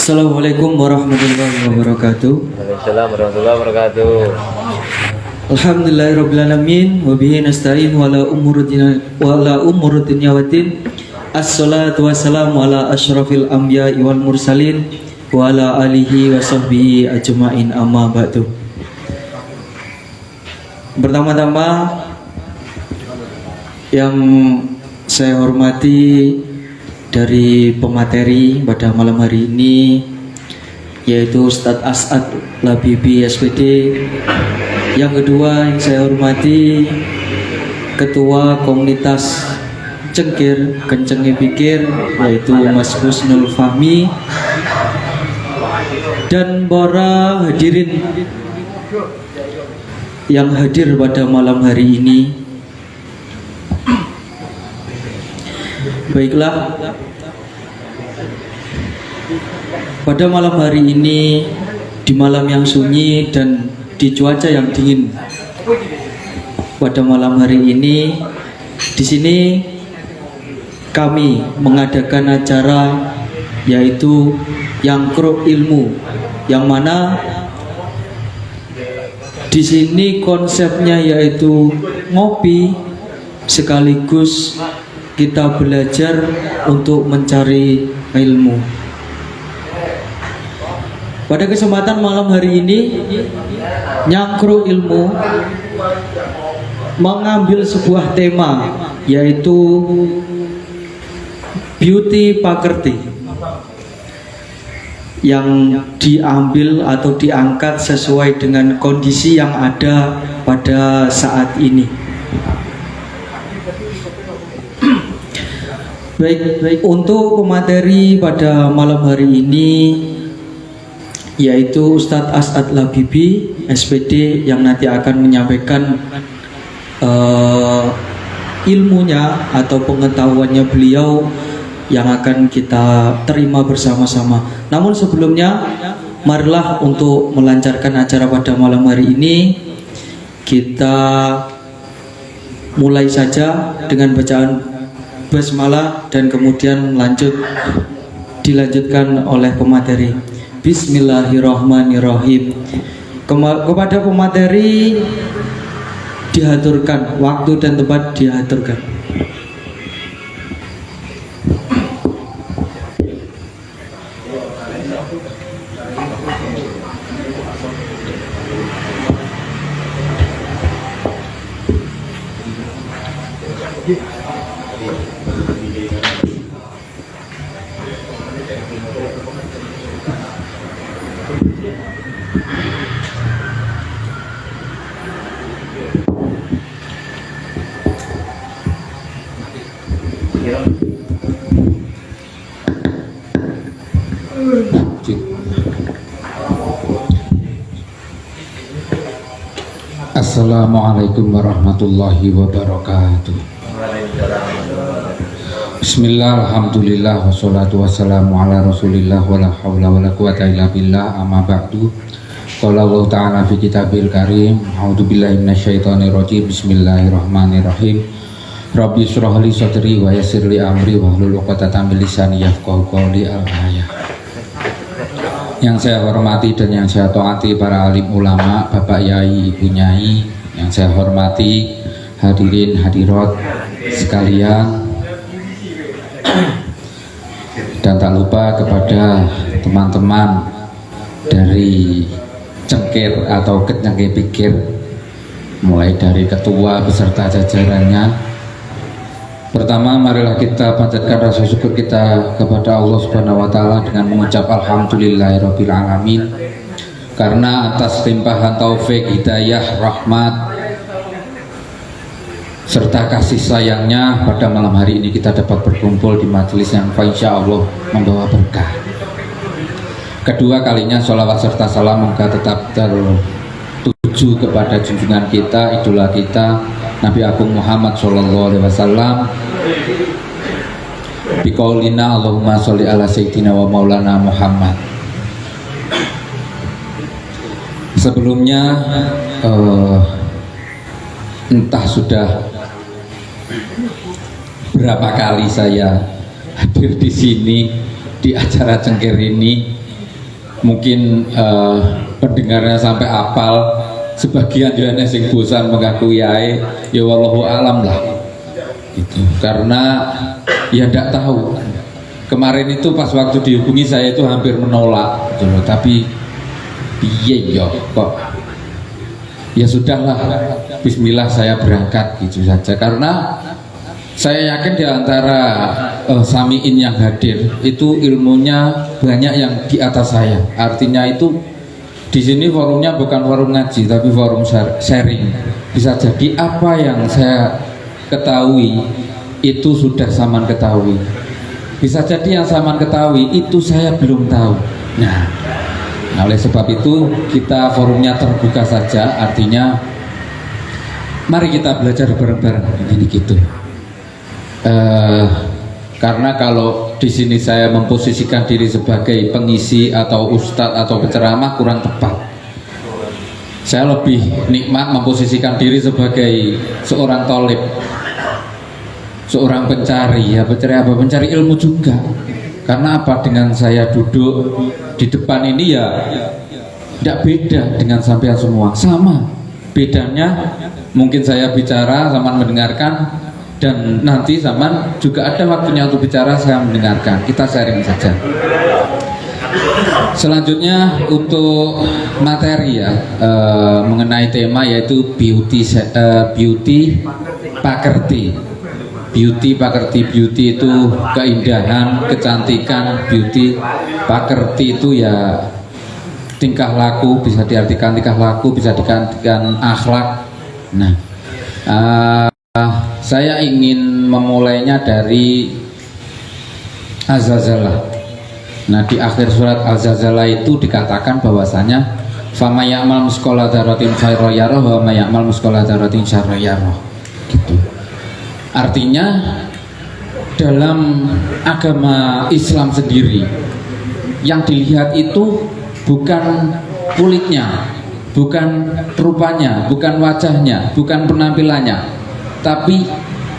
Assalamualaikum warahmatullahi wabarakatuh. Waalaikumsalam warahmatullahi wabarakatuh. Alhamdulillahirrabbilalamin. Wabihi nasta'in wala umur dunya waddin. Assalatu wassalamu ala asyrafil anbiya'i wal mursalin wa ala alihi wa sahbihi ajma'in, amma ba'du. Pertama-tama yang saya hormati dari pemateri pada malam hari ini, yaitu Ustadz As'ad Labibi SPD. Yang kedua yang saya hormati Ketua Komunitas Cengkir Kencenge Pikir, yaitu Mas Husnul Fahmi, dan para hadirin yang hadir pada malam hari ini. Baiklah, pada malam hari ini, di malam yang sunyi dan di cuaca yang dingin, pada malam hari ini di sini kami mengadakan acara yaitu Yangkro Ilmu, yang mana di sini konsepnya yaitu ngopi sekaligus kita belajar untuk mencari ilmu. Pada kesempatan malam hari ini, Nyangkro Ilmu mengambil sebuah tema yaitu beauty pakerti, yang diambil atau diangkat sesuai dengan kondisi yang ada pada saat ini. Baik, untuk pemateri pada malam hari ini yaitu Ustadz As'ad Labibi SPD, yang nanti akan menyampaikan ilmunya atau pengetahuannya beliau yang akan kita terima bersama-sama. Namun sebelumnya, marilah untuk melancarkan acara pada malam hari ini, kita mulai saja dengan bacaan basmalah dan kemudian dilanjutkan oleh pemateri. Bismillahirrahmanirrahim. Kepada pemateri diaturkan waktu dan tempat, diaturkan. Assalamualaikum warahmatullahi wabarakatuh. Bismillah, alhamdulillah, wassalatu wassalamu ala rasulillah, wala hawla wala quwata illa billah, amma ba'du. Qala Allah ta'ala fi kitabil karim, a'udzu billahi minasyaitonir rajim, bismillahirrahmanirrahim. Rabbi shrah li sadri wa yassir li amri wahlul 'uqdatam min lisani yafqahu qawli. Al-ayah. Yang saya hormati dan yang saya taati para alim ulama, bapak yai, ibu nyai, yang saya hormati hadirin hadirat sekalian, dan tak lupa kepada teman-teman dari Cengkir atau Kencenge Pikir, mulai dari ketua beserta jajarannya. Pertama, marilah kita panjatkan rasa syukur kita kepada Allah Subhanahu wa taala dengan mengucap alhamdulillahirabbil alamin, karena atas limpahan taufik, hidayah, rahmat serta kasih sayangnya pada malam hari ini kita dapat berkumpul di majelis yang insya Allah membawa berkah. Kedua kalinya sholawat serta salam moga tetap tertuju kepada junjungan kita, idola kita, Nabi Agung Muhammad Sallallahu Alaihi Wasallam. Biqaulina Allahumma sholli ala sayyidina wa maulana Muhammad. Sebelumnya entah sudah berapa kali saya hadir di sini di acara Cengkir ini, mungkin pendengarnya sampai apal, sebagian juga sing bosan mengaku yai, ya wallahu alam lah gitu. Karena ya tidak tahu. Kemarin itu pas waktu dihubungi saya itu hampir menolak gitu loh, tapi piye yo kok ya sudahlah, bismillah saya berangkat gitu saja. Karena saya yakin di antara samiin yang hadir itu ilmunya banyak yang di atas saya. Artinya itu di sini forumnya bukan forum ngaji tapi forum sharing. Bisa jadi apa yang saya ketahui itu sudah Saman ketahui. Bisa jadi yang Saman ketahui itu saya belum tahu. Nah, oleh sebab itu kita forumnya terbuka saja. Artinya mari kita belajar bareng-bareng ini gitu. Karena kalau di sini saya memposisikan diri sebagai pengisi atau ustadz atau penceramah kurang tepat. Saya lebih nikmat memposisikan diri sebagai seorang tolib, seorang pencari, ya pencari apa? Pencari ilmu juga. Karena apa? Dengan saya duduk di depan ini ya tidak beda dengan sampean semua, sama. Bedanya mungkin saya bicara, Saman mendengarkan, dan nanti Saman juga ada waktunya untuk bicara, saya mendengarkan. Kita sharing saja. Selanjutnya untuk materi ya, mengenai tema yaitu beauty pakerti. Beauty pakerti, beauty itu keindahan, kecantikan. Beauty pakerti itu ya tingkah laku, bisa diartikan tingkah laku, bisa diartikan akhlak. Nah, saya ingin memulainya dari Az-Zazalah. Nah, di akhir surat Al-Zazalah itu dikatakan bahwasanya fama ya'mal misqala dzarratin khairan yarah wa may ya'mal misqala dzarratin syarran yarah. Gitu. Artinya dalam agama Islam sendiri yang dilihat itu bukan kulitnya, bukan rupanya, bukan wajahnya, bukan penampilannya, tapi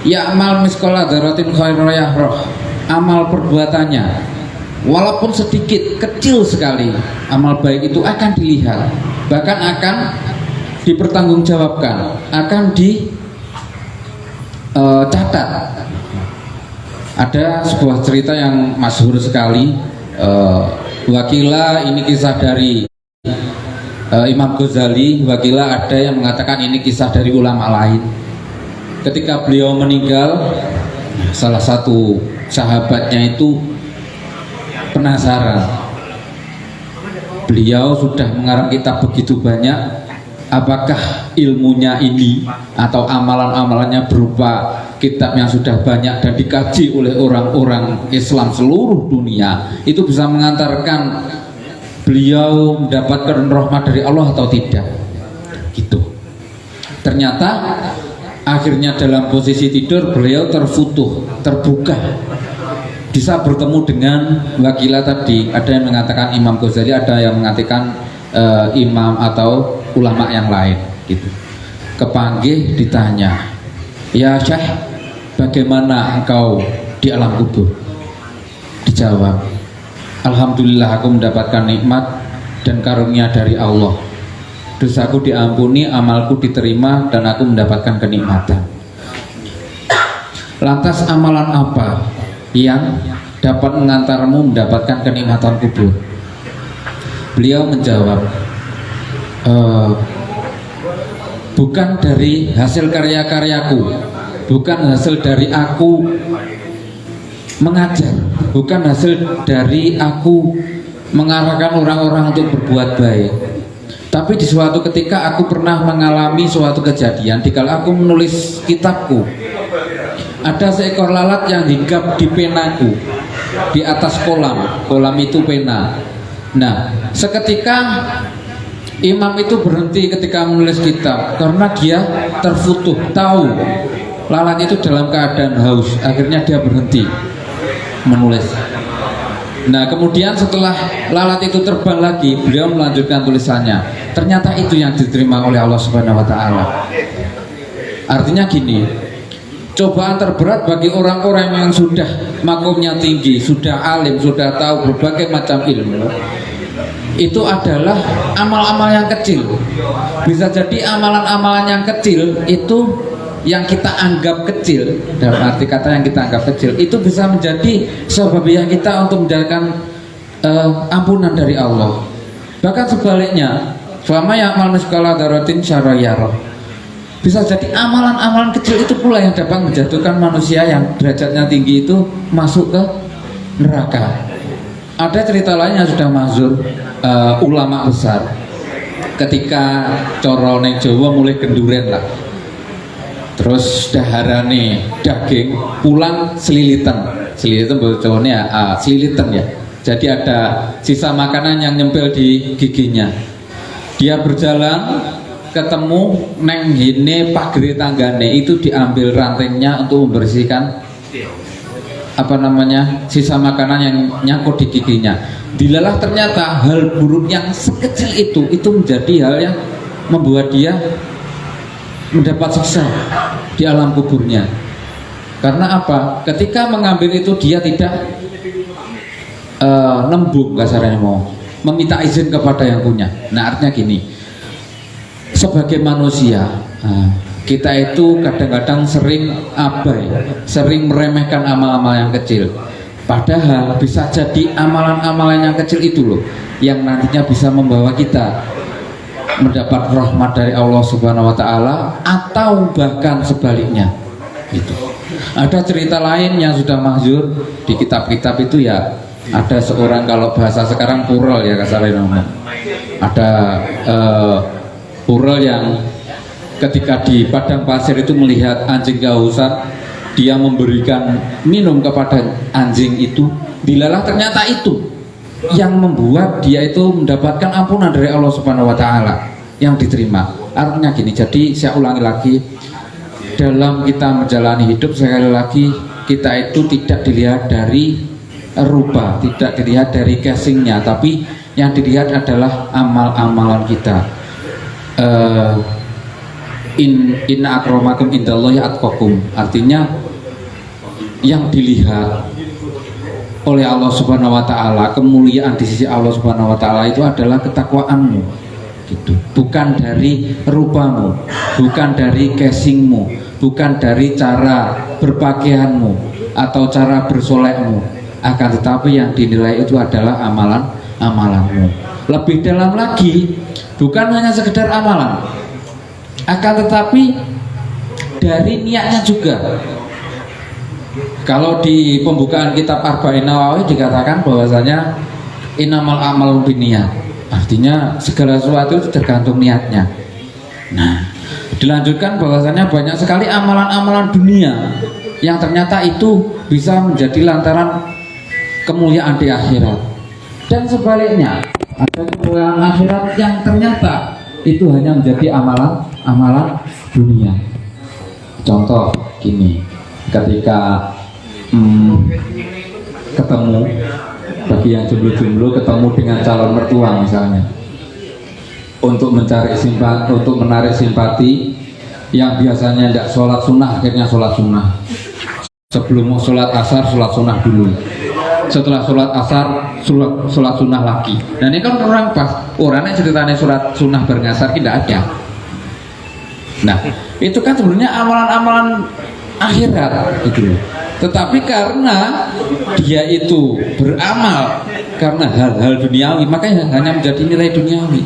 ya'mal misqala dzarratin khairan yarah, amal perbuatannya walaupun sedikit, kecil sekali, amal baik itu akan dilihat, bahkan akan dipertanggungjawabkan, akan catat. Ada sebuah cerita yang masyhur sekali, wakila ini kisah dari Imam Ghazali, wakila ada yang mengatakan ini kisah dari ulama lain. Ketika beliau meninggal, salah satu sahabatnya itu penasaran. Beliau sudah mengarang kitab begitu banyak, apakah ilmunya ini atau amalan-amalannya berupa kitab yang sudah banyak dan dikaji oleh orang-orang Islam seluruh dunia itu bisa mengantarkan beliau mendapatkan rahmat dari Allah atau tidak gitu. Ternyata akhirnya dalam posisi tidur beliau terfutuh, terbuka, bisa bertemu dengan wakilah tadi. Ada yang mengatakan Imam Ghazali, ada yang mengatakan imam atau ulama yang lain gitu. Kepanggih ditanya, ya Syekh, bagaimana engkau di alam kubur? Dijawab, alhamdulillah aku mendapatkan nikmat dan karunia dari Allah. Dosaku diampuni, amalku diterima, dan aku mendapatkan kenikmatan. Lantas amalan apa yang dapat mengantarmu mendapatkan kenikmatan kubur? Beliau menjawab, bukan dari hasil karya-karyaku, bukan hasil dari aku mengajar, bukan hasil dari aku mengarahkan orang-orang untuk berbuat baik, tapi di suatu ketika aku pernah mengalami suatu kejadian. Dikala aku menulis kitabku, ada seekor lalat yang hinggap di penaku, di atas kolam itu pena. Nah, seketika imam itu berhenti ketika menulis kitab karena dia terfutuh, tahu lalat itu dalam keadaan haus. Akhirnya dia berhenti menulis. Nah, kemudian setelah lalat itu terbang lagi, beliau melanjutkan tulisannya. Ternyata itu yang diterima oleh Allah Subhanahu wa taala. Artinya gini, cobaan terberat bagi orang-orang yang sudah makomnya tinggi, sudah alim, sudah tahu berbagai macam ilmu, itu adalah amal-amal yang kecil. Bisa jadi amalan-amalan yang kecil itu yang kita anggap kecil, dalam arti kata yang kita anggap kecil, itu bisa menjadi sebabnya kita untuk mendapatkan ampunan dari Allah. Bahkan sebaliknya, fama ya'mal mithqala dzarratin syarran yarah. Bisa jadi amalan-amalan kecil itu pula yang dapat menjatuhkan manusia yang derajatnya tinggi itu masuk ke neraka. Ada cerita lain yang sudah masyhur, ulama besar ketika coro neng Jawa mulai genduren lah, terus daharane daging pulang selilitan bocornya selilitan ya, jadi ada sisa makanan yang nyempil di giginya. Dia berjalan ketemu neng hine pagri tanggane, itu diambil rantainya untuk membersihkan sisa makanan yang nyangkut di giginya. Dilalah ternyata hal buruk yang sekecil itu menjadi hal yang membuat dia mendapat siksa di alam kuburnya. Karena apa? Ketika mengambil itu dia tidak nembung, kasarnya mau meminta izin kepada yang punya. Nah, artinya gini, sebagai manusia kita itu kadang-kadang sering abai, sering meremehkan amal-amal yang kecil. Padahal bisa jadi amalan-amalan yang kecil itu loh yang nantinya bisa membawa kita mendapat rahmat dari Allah Subhanahu wa taala, atau bahkan sebaliknya. Gitu. Ada cerita lain yang sudah masyhur di kitab-kitab itu ya, ada seorang, kalau bahasa sekarang pural ya kasarnya ngomong. Ada pural yang ketika di padang pasir itu melihat anjing kehausan, dia memberikan minum kepada anjing itu. Dilalah ternyata itu yang membuat dia itu mendapatkan ampunan dari Allah Subhanahu wa taala yang diterima. Artinya gini, jadi saya ulangi lagi, dalam kita menjalani hidup sekali lagi kita itu tidak dilihat dari rupa, tidak dilihat dari casingnya, tapi yang dilihat adalah amal-amalan kita. Inna akramakum indallahi atqakum, artinya yang dilihat oleh Allah Subhanahu wa taala, kemuliaan di sisi Allah Subhanahu wa taala itu adalah ketakwaanmu, gitu. Bukan dari rupamu, bukan dari casingmu, bukan dari cara berpakaianmu atau cara bersolekmu, akan tetapi yang dinilai itu adalah amalanmu. Lebih dalam lagi, bukan hanya sekedar amalan, akan tetapi dari niatnya juga. Kalau di pembukaan kitab Arba'in Nawawi dikatakan bahwasanya innamal a'malu binniyat, artinya segala sesuatu itu tergantung niatnya. Nah, dilanjutkan bahwasanya banyak sekali amalan-amalan dunia yang ternyata itu bisa menjadi lantaran kemuliaan di akhirat, dan sebaliknya ada kemuliaan akhirat yang ternyata itu hanya menjadi amalan dunia. Contoh gini, ketika ketemu, bagi yang jomblo-jomblo ketemu dengan calon mertua misalnya, untuk mencari simpati, untuk menarik simpati, yang biasanya tidak sholat sunnah akhirnya sholat sunnah. Sebelum sholat asar sholat sunnah dulu, setelah sholat asar sholat sunnah lagi. Dan ini kan orang pas orangnya ceritanya sholat sunnah bareng asar tidak ada. Nah, itu kan sebenarnya amalan-amalan akhirat gitu loh. Tetapi karena dia itu beramal karena hal-hal duniawi, makanya hanya menjadi nilai duniawi.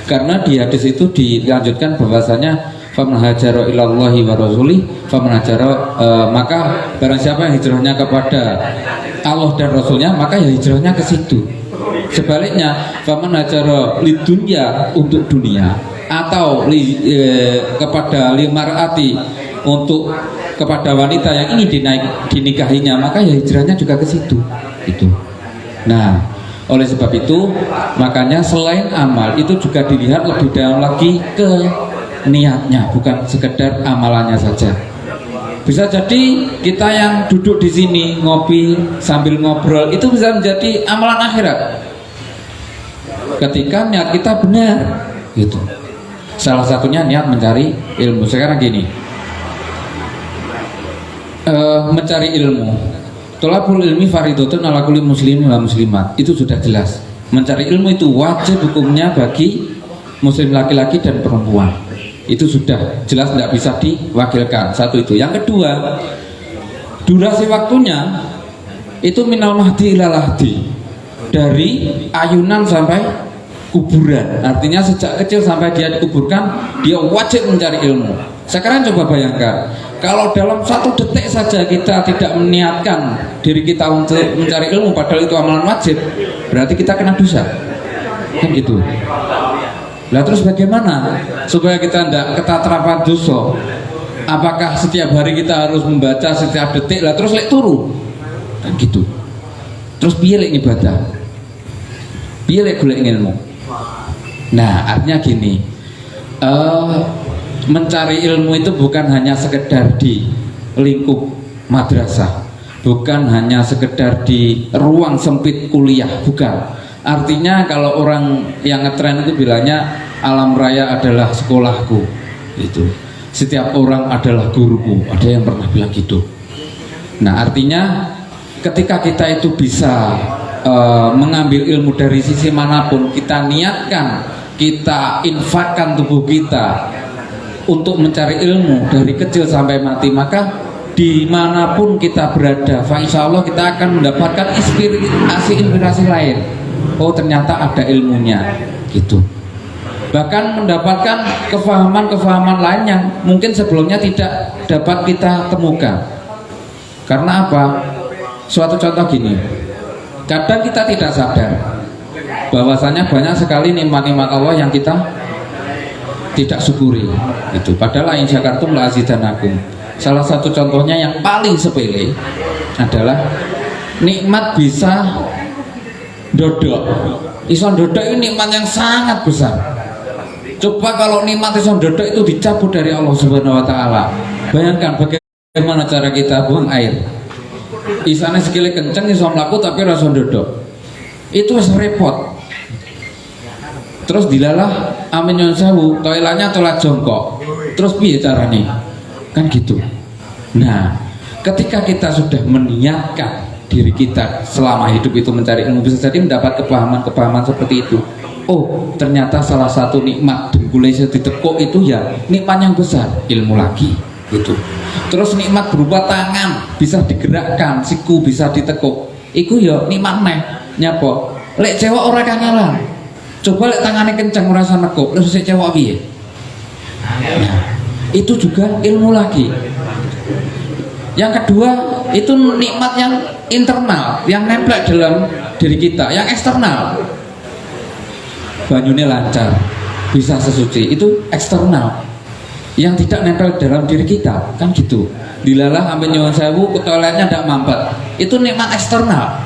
Karena di hadis itu dilanjutkan bahwasanya faman hajara ilallahi wa rasulih faman hajara, maka barang siapa yang hijrahnya kepada Allah dan Rasulnya, maka ya hijrahnya ke situ. Sebaliknya faman hajara lidunya, untuk dunia, atau kepada limarati, untuk kepada wanita yang ingin dinikahinya, maka ya hijrahnya juga ke situ. Itu. Nah, oleh sebab itu makanya selain amal itu juga dilihat lebih dalam lagi ke niatnya, bukan sekedar amalannya saja. Bisa jadi kita yang duduk di sini ngopi sambil ngobrol itu bisa menjadi amalan akhirat ketika niat kita benar, gitu. Salah satunya niat mencari ilmu. Sekarang gini, mencari ilmu, tolabul ilmi faridotun ala kulli muslimin wa muslimat, itu sudah jelas. Mencari ilmu itu wajib hukumnya bagi muslim laki-laki dan perempuan. Itu sudah jelas tidak bisa diwakilkan. Satu itu. Yang kedua, durasi waktunya itu minal mahdi ilal lahdi, dari ayunan sampai kuburan. Artinya sejak kecil sampai dia dikuburkan, dia wajib mencari ilmu. Sekarang coba bayangkan, kalau dalam 1 detik saja kita tidak meniatkan diri kita untuk mencari ilmu, padahal itu amalan wajib, berarti kita kena dosa. Kan gitu. Lah terus bagaimana supaya kita tidak ketatrapan dosa? Apakah setiap hari kita harus membaca setiap detik? Lah terus lek turu kan gitu. Terus piye lek ibadah? Piye lek golek ilmu? Nah, artinya gini, mencari ilmu itu bukan hanya sekedar di lingkup madrasah, bukan hanya sekedar di ruang sempit kuliah, bukan. Artinya kalau orang yang ngetren itu bilangnya alam raya adalah sekolahku, gitu. Setiap orang adalah guruku, ada yang pernah bilang gitu. Nah, artinya ketika kita itu bisa mengambil ilmu dari sisi manapun, kita niatkan, kita infakkan tubuh kita untuk mencari ilmu dari kecil sampai mati, maka dimanapun kita berada, insya Allah kita akan mendapatkan inspirasi lain. Oh, ternyata ada ilmunya, gitu. Bahkan mendapatkan kefahaman-kefahaman lain yang mungkin sebelumnya tidak dapat kita temukan. Karena apa? Suatu contoh gini, kadang kita tidak sadar bahwasanya banyak sekali nikmat-nikmat Allah yang kita tidak syukuri, gitu. Padahal in syakartum la azidanakum. Salah satu contohnya yang paling sepele adalah nikmat bisa dodok. Iso dodok ini nikmat yang sangat besar. Coba kalau nikmat iso dodok itu dicabut dari Allah Subhanahu wa taala. Bayangkan bagaimana cara kita buang air. Isane sekile kenceng iso mlaku tapi ora iso dodok. Itu repot. Terus dilalah amin nyon sewu, toiletnya toilet jongkok. Terus piye caranya? Kan gitu. Nah, ketika kita sudah meniatkan diri kita selama hidup itu mencari ilmu, bisa jadi mendapat kepahaman-kepahaman seperti itu. Oh, ternyata salah satu nikmat dengkulnya ditekuk itu ya nikmat yang besar, ilmu lagi, gitu. Terus nikmat berupa tangan bisa digerakkan, siku bisa ditekuk, itu ya nikmat neh. Nyapa? Lek cewek ora kangelan. Coba lek tangannya kencang merasa nekuk, terus si cewek piye? Nah, itu juga ilmu lagi. Yang kedua, itu nikmat yang internal, yang nempel dalam diri kita. Yang eksternal, banyune lancar, bisa sesuci, itu eksternal. Yang tidak nempel dalam diri kita, kan gitu. Dilalah ambil nyuwun sewu, ke toiletnya tidak mampet, itu nikmat eksternal.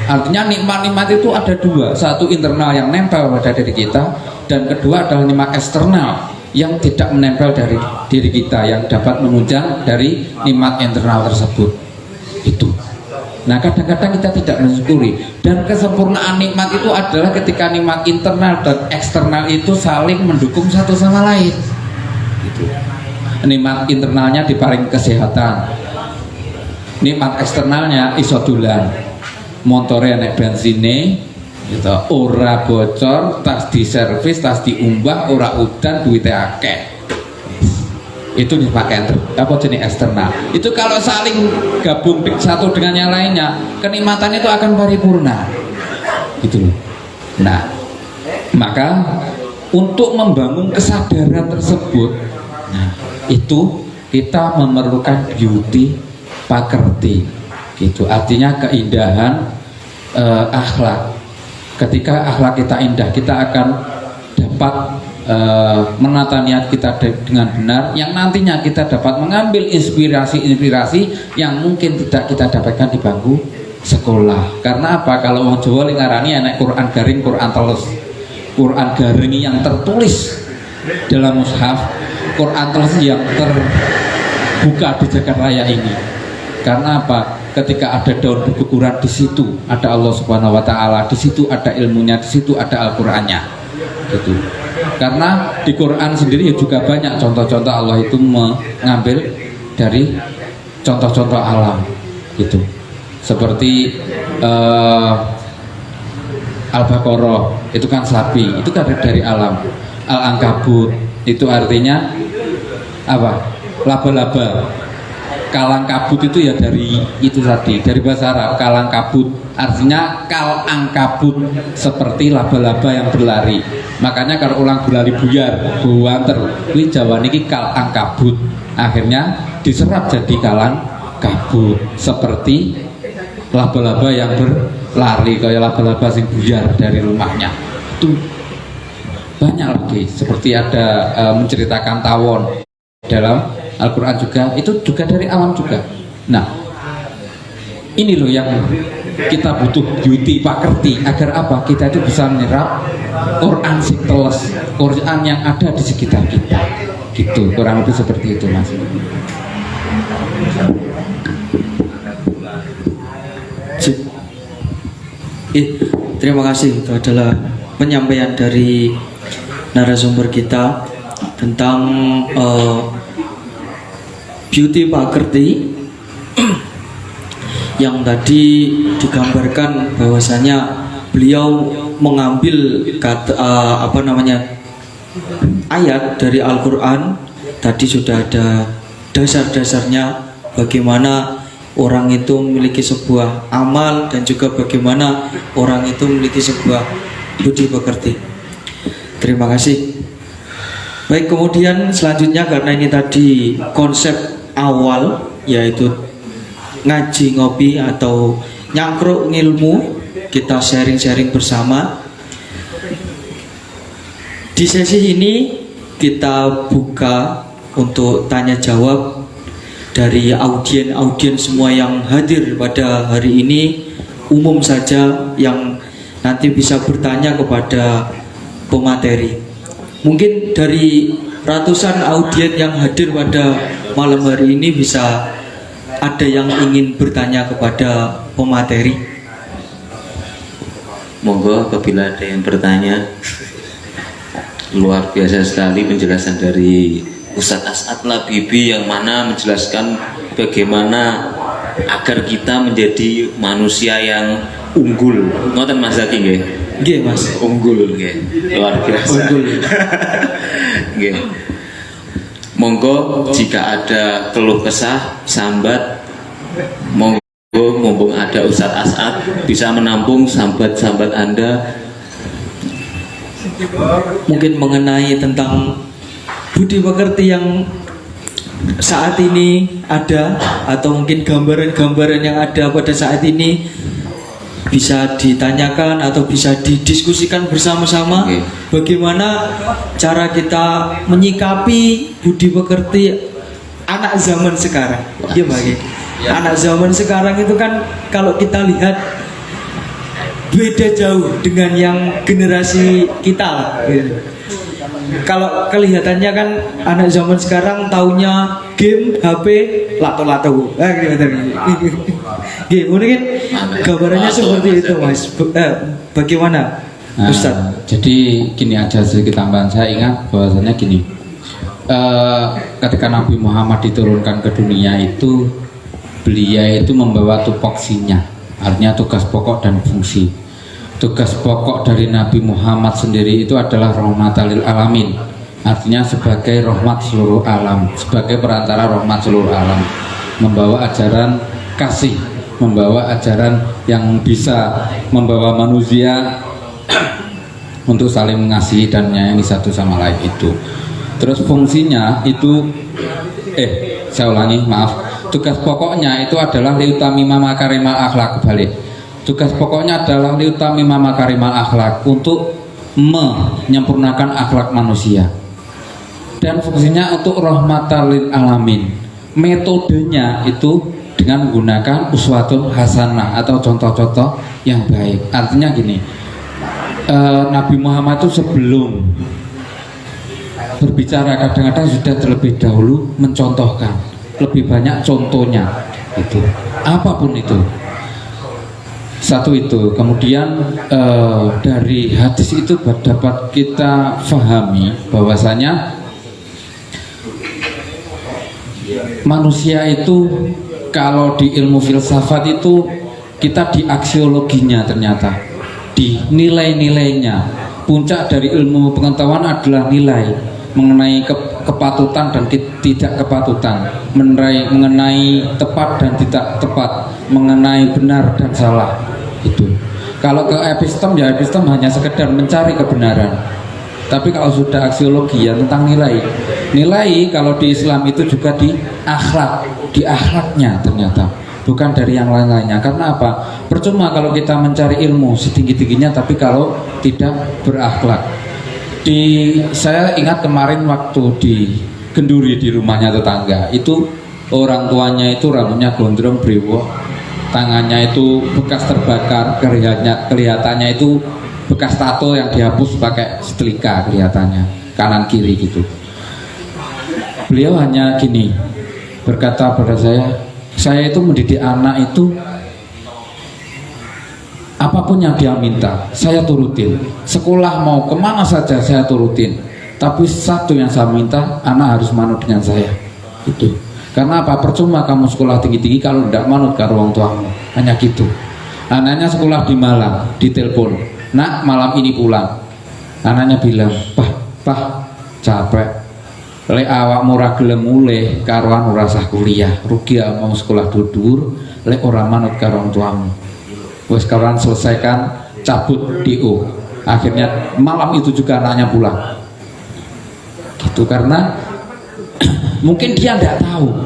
Artinya nikmat-nikmat itu ada dua, satu internal yang nempel pada diri kita, dan kedua adalah nikmat eksternal yang tidak menempel dari diri kita, yang dapat menunjang dari nikmat internal tersebut. Itu. Nah, kadang-kadang kita tidak mensyukuri, dan kesempurnaan nikmat itu adalah ketika nikmat internal dan eksternal itu saling mendukung satu sama lain. Gitu. Nikmat internalnya diparing kesehatan, nikmat eksternalnya iso dolan, motornya naik bensinnya, gitu. Ora bocor, tas diservis, tas diumbah, ora udan, duitnya akeh. Itu dipakai apa jenis eksternal. Itu kalau saling gabung satu dengan yang lainnya, kenikmatan itu akan paripurna, gitu loh. Nah, maka untuk membangun kesadaran tersebut, nah, itu kita memerlukan beauty pakerti, gitu. Artinya keindahan akhlak. Ketika akhlak kita indah, kita akan dapat menata niat kita dengan benar, yang nantinya kita dapat mengambil inspirasi-inspirasi yang mungkin tidak kita dapatkan di bangku sekolah. Karena apa? Kalau orang Jawa ngarani anak Quran garing, Quran teles. Quran garing yang tertulis dalam mushaf, Quran teles yang terbuka di jagat raya ini. Karena apa? Ketika ada daun buku Quran, di situ ada Allah Subhanahu wa taala, di situ ada ilmunya, di situ ada Al-Qur'annya. Gitu. Karena di Quran sendiri juga banyak contoh-contoh Allah itu mengambil dari contoh-contoh alam, gitu. Seperti Al-Baqarah itu kan sapi, itu kan dari alam. Al-Ankabut itu artinya apa? Laba-laba. Kalangkabut itu ya dari itu tadi, dari bahasa Arab. Kalangkabut artinya kalangkabut, seperti laba-laba yang berlari. Makanya kalau ulang berlari buyar buanter, ini Jawa niki kalangkabut, akhirnya diserap jadi kalangkabut, seperti laba-laba yang berlari, kayak laba-laba sing buyar dari rumahnya. Itu banyak lagi, seperti ada menceritakan tawon dalam Al-Quran juga, itu juga dari alam juga. Nah, ini loh yang kita butuh beauty pakerti, agar apa? Kita itu bisa menyerap Quran sing teles, Quran yang ada di sekitar kita. Gitu, kurang lebih seperti itu, Mas. Terima kasih. Itu adalah penyampaian dari narasumber kita tentang beauty pakerti yang tadi digambarkan bahwasanya beliau mengambil kata ayat dari Al-Quran. Tadi sudah ada dasar-dasarnya bagaimana orang itu memiliki sebuah amal dan juga bagaimana orang itu memiliki sebuah budi pekerti. Terima kasih. Baik, kemudian selanjutnya karena ini tadi konsep awal yaitu ngaji ngopi atau nyangkruk ngilmu, kita sharing-sharing bersama. Di sesi ini kita buka untuk tanya jawab dari audien semua yang hadir pada hari ini, umum saja yang nanti bisa bertanya kepada pemateri. Mungkin dari ratusan audien yang hadir pada malam hari ini bisa ada yang ingin bertanya kepada pemateri. Monggo apabila ada yang bertanya. Luar biasa sekali penjelasan dari Ustadz As'ad Labibi yang mana menjelaskan bagaimana agar kita menjadi manusia yang unggul. Ngoten Mas Zaki nggih? Nggih, Mas. Unggul nggih. Luar biasa. Unggul. Nggih. Monggo jika ada keluh kesah, sambat, monggo mumpung ada Ustadz As'ad bisa menampung sambat-sambat Anda. Mungkin mengenai tentang budi pekerti yang saat ini ada, atau mungkin gambaran-gambaran yang ada pada saat ini bisa ditanyakan atau bisa didiskusikan bersama-sama. Bagaimana cara kita menyikapi budi pekerti anak zaman sekarang. Iya, Mbak. Anak zaman sekarang itu kan kalau kita lihat beda jauh dengan yang generasi kita gitu. Kalau kelihatannya kan anak zaman sekarang taunya game, HP, lato-lato. Gitu, mungkin gambarannya seperti itu, Mas. Bagaimana, Ustaz? Jadi gini aja sedikit tambahan, saya ingat bahwasanya gini. Ketika Nabi Muhammad diturunkan ke dunia itu, beliau itu membawa tupoksinya, artinya tugas pokok dan fungsi. Tugas pokok dari Nabi Muhammad sendiri itu adalah rahmatan lil alamin, artinya sebagai rahmat seluruh alam, sebagai perantara rahmat seluruh alam, membawa ajaran kasih, membawa ajaran yang bisa membawa manusia untuk saling mengasihi dan menyayangi satu sama lain itu. Terus fungsinya itu saya ulangi, maaf. Tugas pokoknya itu adalah liutamima makarimal akhlak, balik. Tugas pokoknya adalah liutamima makarimal akhlak, untuk menyempurnakan akhlak manusia. Dan fungsinya untuk rahmatan lil alamin. Metodenya itu dengan menggunakan uswatun hasanah atau contoh-contoh yang baik. Artinya gini, Nabi Muhammad itu sebelum berbicara kadang-kadang sudah terlebih dahulu mencontohkan, lebih banyak contohnya itu, apapun itu. Satu itu, kemudian dari hadis itu dapat kita fahami bahwasanya manusia itu kalau di ilmu filsafat itu kita di aksiologinya ternyata di nilai-nilainya. Puncak dari ilmu pengetahuan adalah nilai mengenai kepatutan dan tidak kepatutan, mengenai tepat dan tidak tepat, mengenai benar dan salah. Itu. Kalau ke epistem, ya epistem hanya sekedar mencari kebenaran. Tapi kalau sudah aksiologi ya tentang nilai. Nilai kalau di Islam itu juga di akhlaknya ternyata, bukan dari yang lain-lainnya. Karena apa? Percuma kalau kita mencari ilmu setinggi-tingginya tapi kalau tidak berakhlak. Saya ingat kemarin waktu di Kenduri di rumahnya tetangga, itu orang tuanya itu rambutnya gondrong brewok, tangannya itu bekas terbakar, kelihatannya itu bekas tato yang dihapus pakai setrika, kelihatannya kanan kiri gitu. Beliau hanya gini berkata pada saya itu mendidik anak itu apapun yang dia minta saya turutin, sekolah mau kemana saja saya turutin, tapi satu yang saya minta, anak harus manut dengan saya. Itu karena apa? Percuma kamu sekolah tinggi-tinggi kalau tidak manut ke orang tuamu, hanya gitu. Anaknya sekolah di Malang, ditelepon, nak malam ini pulang. Anaknya bilang, pah capek, lek awak murah gelem mulih karuan ora sah kuliah, rugi mau sekolah dur-dur lek ora manut karo orang tuamu. Wes karuan selesaikan, cabut DO. Akhirnya malam itu juga anaknya pulang. Gitu karena mungkin dia tidak tahu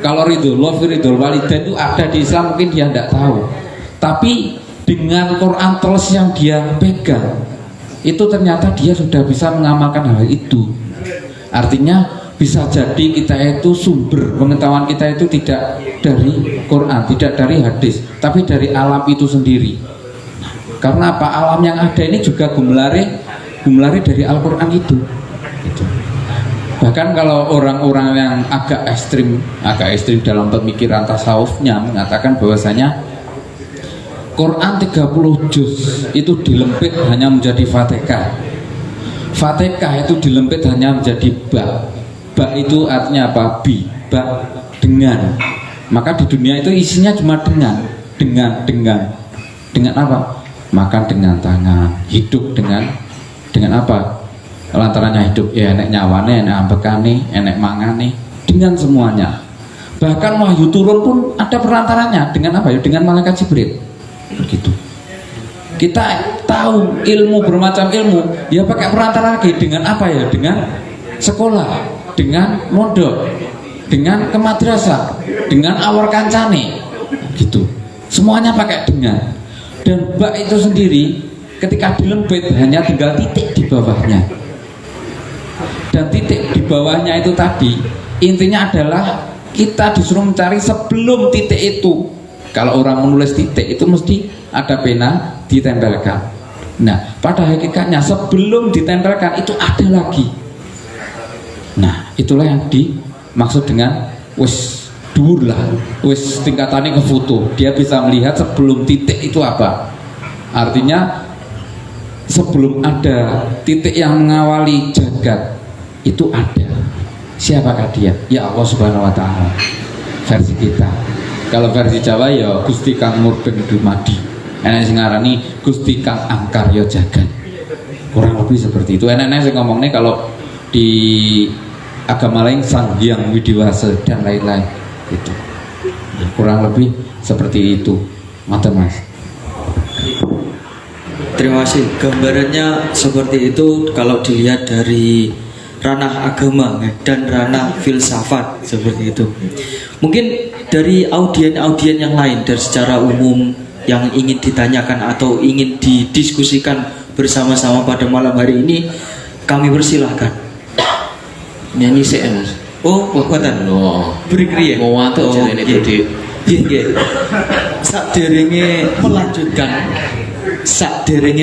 kalau ridho walidain itu ada di Islam, mungkin dia tidak tahu. Tapi dengan Quran terus yang dia pegang, itu ternyata dia sudah bisa mengamalkan hal itu. Artinya bisa jadi kita itu sumber pengetahuan kita itu tidak dari Quran, tidak dari hadis, tapi dari alam itu sendiri. Karena apa? Alam yang ada ini juga gumulare dari Al-Quran itu. Bahkan kalau orang-orang yang agak ekstrim dalam pemikiran tasawufnya mengatakan bahwasanya Quran 30 juz itu dilempit hanya menjadi Fatihah. Fatihah itu dilempit hanya menjadi ba itu artinya apa? Ba dengan. Maka di dunia itu isinya cuma dengan apa? Makan dengan tangan, hidup dengan apa? Lantarannya hidup ya enek nyawane, enek ambekane, enek mangane, dengan semuanya. Bahkan wahyu turun pun ada perantaranya dengan apa ya? Dengan malaikat Jibril. Begitu. Kita tahu ilmu bermacam ilmu ya pakai perantara lagi dengan apa ya? Dengan sekolah, dengan mondok, dengan ke madrasah, dengan awar kancane, gitu. Semuanya pakai dengan. Dan bak itu sendiri ketika dilempit hanya tinggal titik di bawahnya. Dan titik di bawahnya itu tadi intinya adalah kita disuruh mencari sebelum titik itu. Kalau orang menulis titik itu mesti ada pena ditempelkan. Nah, pada hakikatnya sebelum ditempelkan itu ada lagi. Nah, itulah yang dimaksud dengan wis dhuwur lah, wis tingkatannya ke foto. Dia bisa melihat sebelum titik itu apa. Artinya sebelum ada titik yang mengawali jagat itu ada. Siapakah dia? Ya Allah Subhanahu wa taala. Versi kita. Kalau versi Jawa ya Gusti Kang Murben Dumadi. Enak sing ngarani Gusti Kang Angkar ya jagat. Kurang lebih seperti itu. Enak sing ngomongnya kalau di agama lain Sang Hyang Widiwasa dan lain-lain gitu. Nah, kurang lebih seperti itu. Mata Mas. Terima kasih. Gambarannya seperti itu kalau dilihat dari ranah agama dan ranah filsafat seperti itu. Mungkin dari audien yang lain dari secara umum yang ingin ditanyakan atau ingin didiskusikan bersama-sama pada malam hari ini, kami persilahkan. Nyanyi sih Mas. Oh, buatan. Oh, beri kriya. Mau watuk jarene Dodi. Nggih. Sakderenge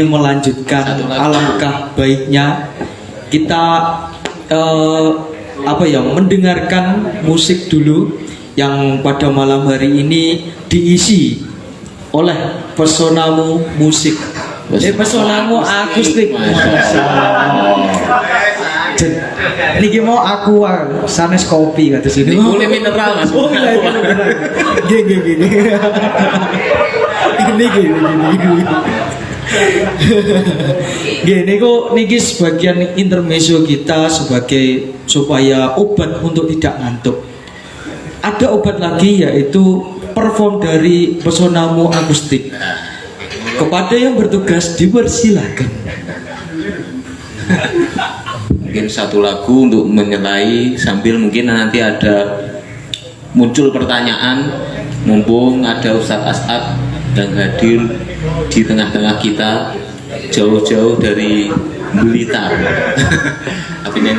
melanjutkan alangkah baiknya kita mendengarkan musik dulu yang pada malam hari ini diisi oleh pesonamu musik. Pesonamu akustik. Niki mau aku sanes kopi kata sini. Boleh mineral Mas. Oh iya gini. Gini kok niki sebagian intermezzo kita sebagai supaya obat untuk tidak ngantuk. Ada obat lagi yaitu perform dari Pesonamu Akustik. Kepada yang bertugas dipersilakan. Mungkin satu lagu untuk menyelai sambil mungkin nanti ada muncul pertanyaan, mumpung ada Ustadz As'ad yang hadir di tengah-tengah kita jauh-jauh dari Blitar. Artinya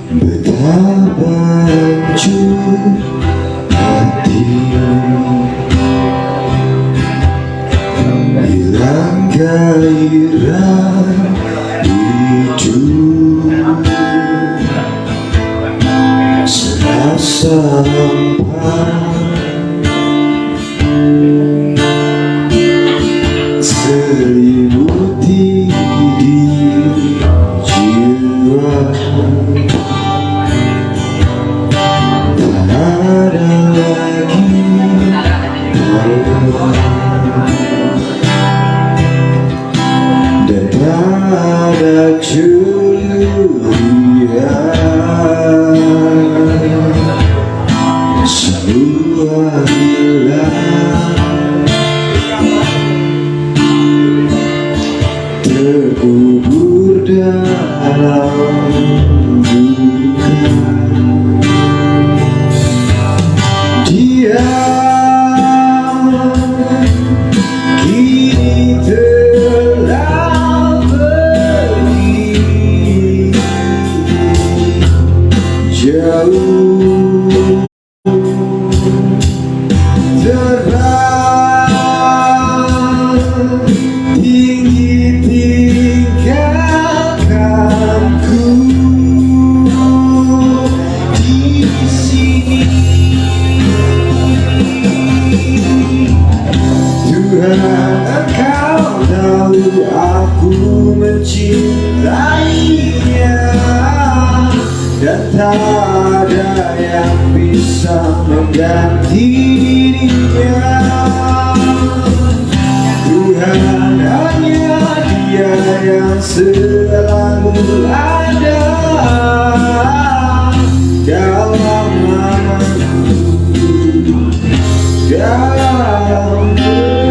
betapa hancur hatimu, hilang gairah hidup, serasa hampa, selimuti di jiwa. Daripada curian semua hilang, terkubur dalam duka. Dia kini telah pergi jauh, terbang tinggi tinggalkanku di sini. Tuhan, Engkau tahu aku mencintainya, dan tak ada yang bisa mengganti dirinya. Tuhan, hanya Dia yang selalu ada dalam hatiku, dalam benakku.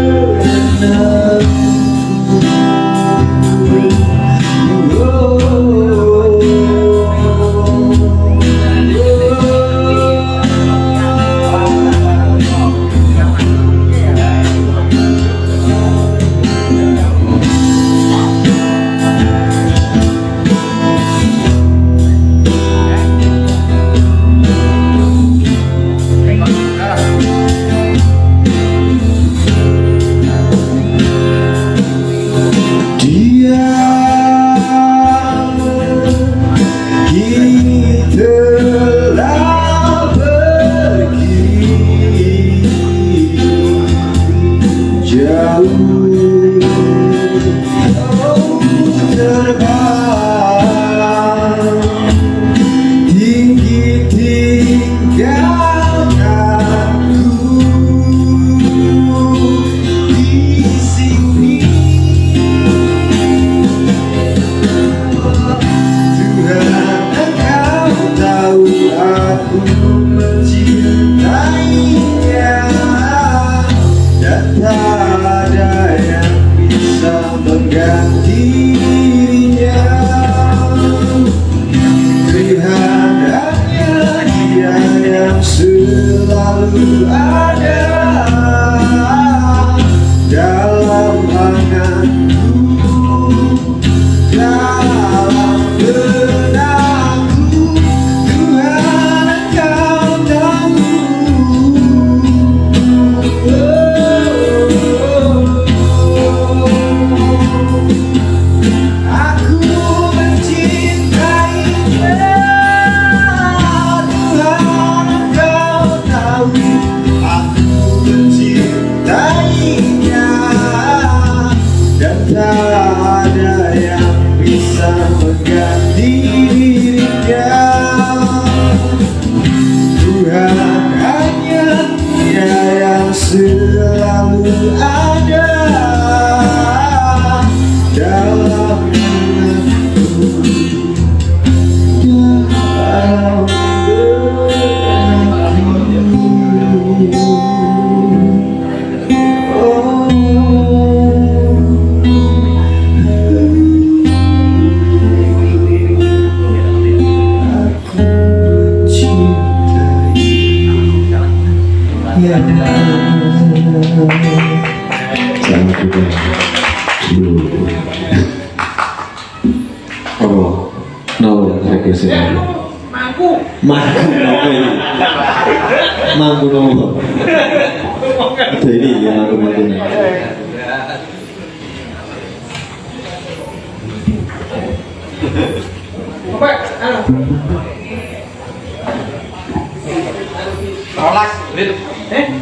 Selalu aku mencintainya, dan tak ada yang bisa menggantinya. Tuhan hanya Dia yang selalu ada dalam anganku, dalam benakku. Tuhan Engkau tahu. Aku mencintainya, Tuhan Engkau tahu. Aku mencintainya, dan tak ada yang bisa mengganti dirinya. Tuhan hanya Dia yang selalu ada dalam hidupku, dalam Oh, no, saya sih. Mangku apa ini? Mangku no. Ada ini ya mangku.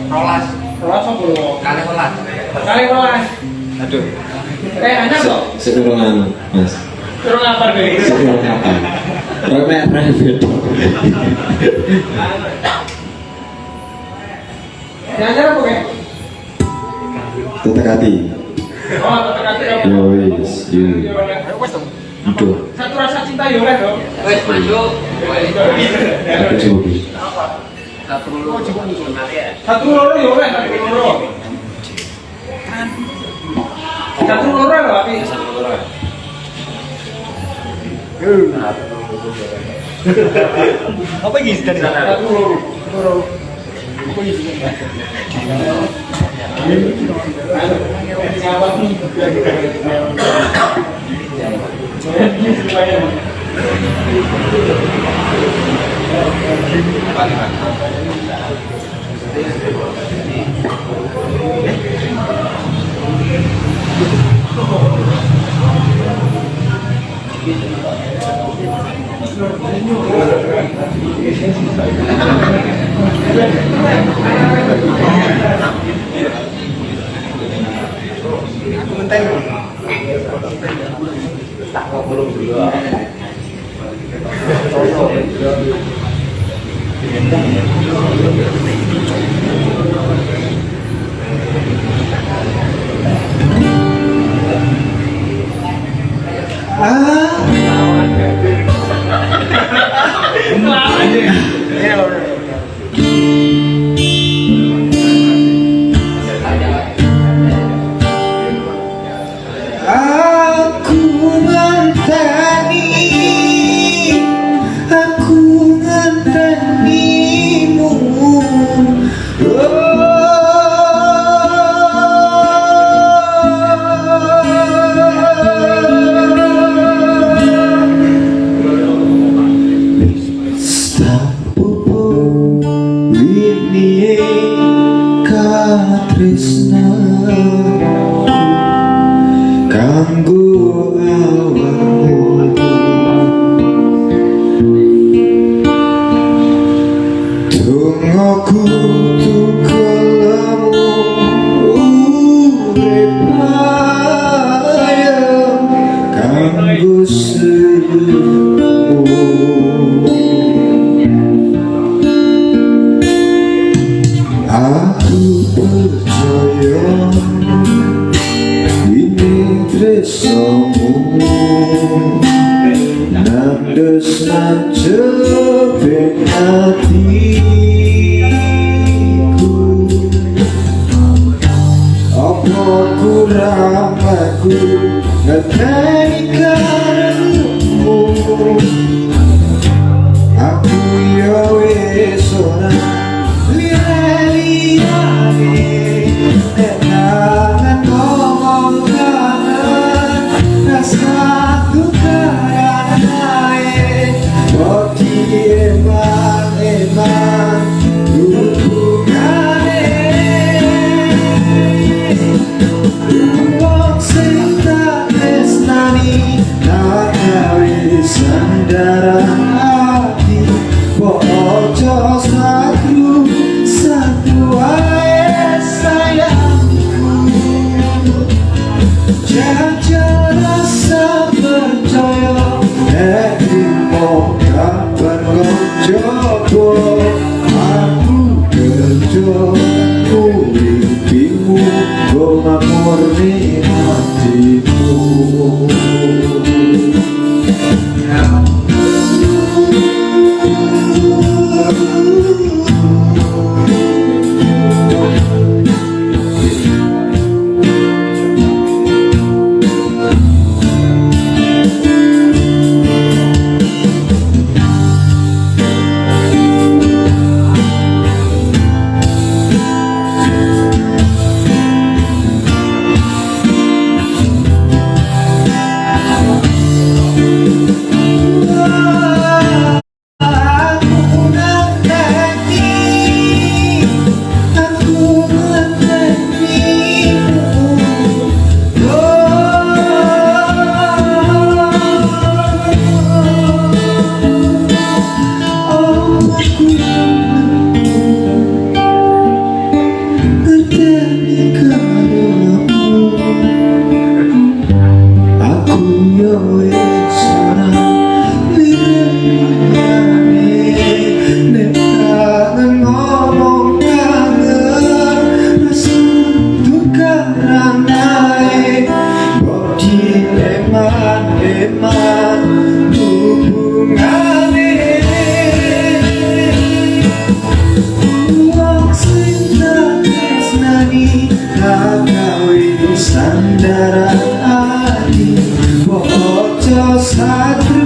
Rolas, rolas apa? Kali rolas. Aduh. Anak kok? Sekurang Mas. Terus ngapar deh? Sekurang apa? Remek private. Jangan apa kayak? Tetek hati. Oh, tekan-tekan. Yo wis, yo. Aduh. Satu rasa cinta ya oleh dong. Wes masuk. Aku coba. Satu loro ya oleh, satu loro. Satu loro lho, Pak. Satu loro. Apa iki dari satu loro? Apa iki? Nang desna ben hatiku. Apa kurang aku ngerteni karepmu. Aku yo wis ora liyane nek kangen ngomong kangen rasaku karanae boti eman hubungane wong sing tak tresnani tak gawe sandaran hati kok ojo satu wae sayangku. Jajan rasa percaya nek mau kabar koncoku aku kerja mimpimu go murni hatimu. Sandaran hati bocor satu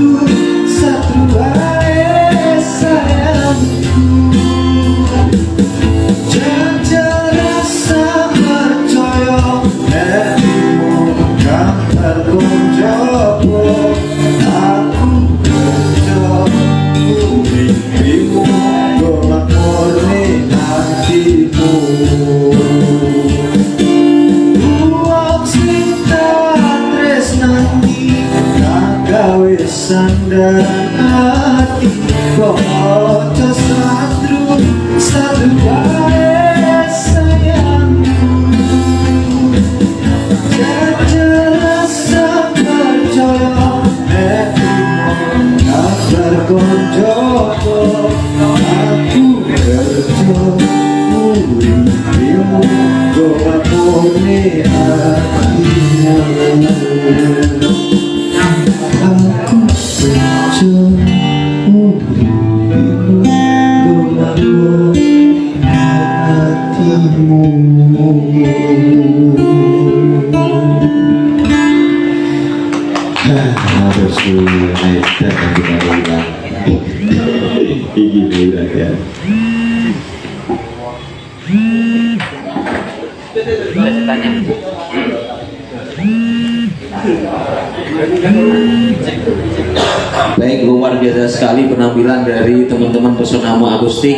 wae sayangku. Jajan rasa percaya nek mau kabar koncoku aku kerja mimpimu go murni hatimu. Gawe sandaran hati kok ojo satu wae sayangku. Jajan rasa percaya nek kabar koncoku aku kerja mimpimu go murni hatimu. Aku kerja mimpimu go hatimu. Harus naik dan kita ulang. Ini udah ya. Baik, luar biasa sekali penampilan dari teman-teman Pesonamu Akustik.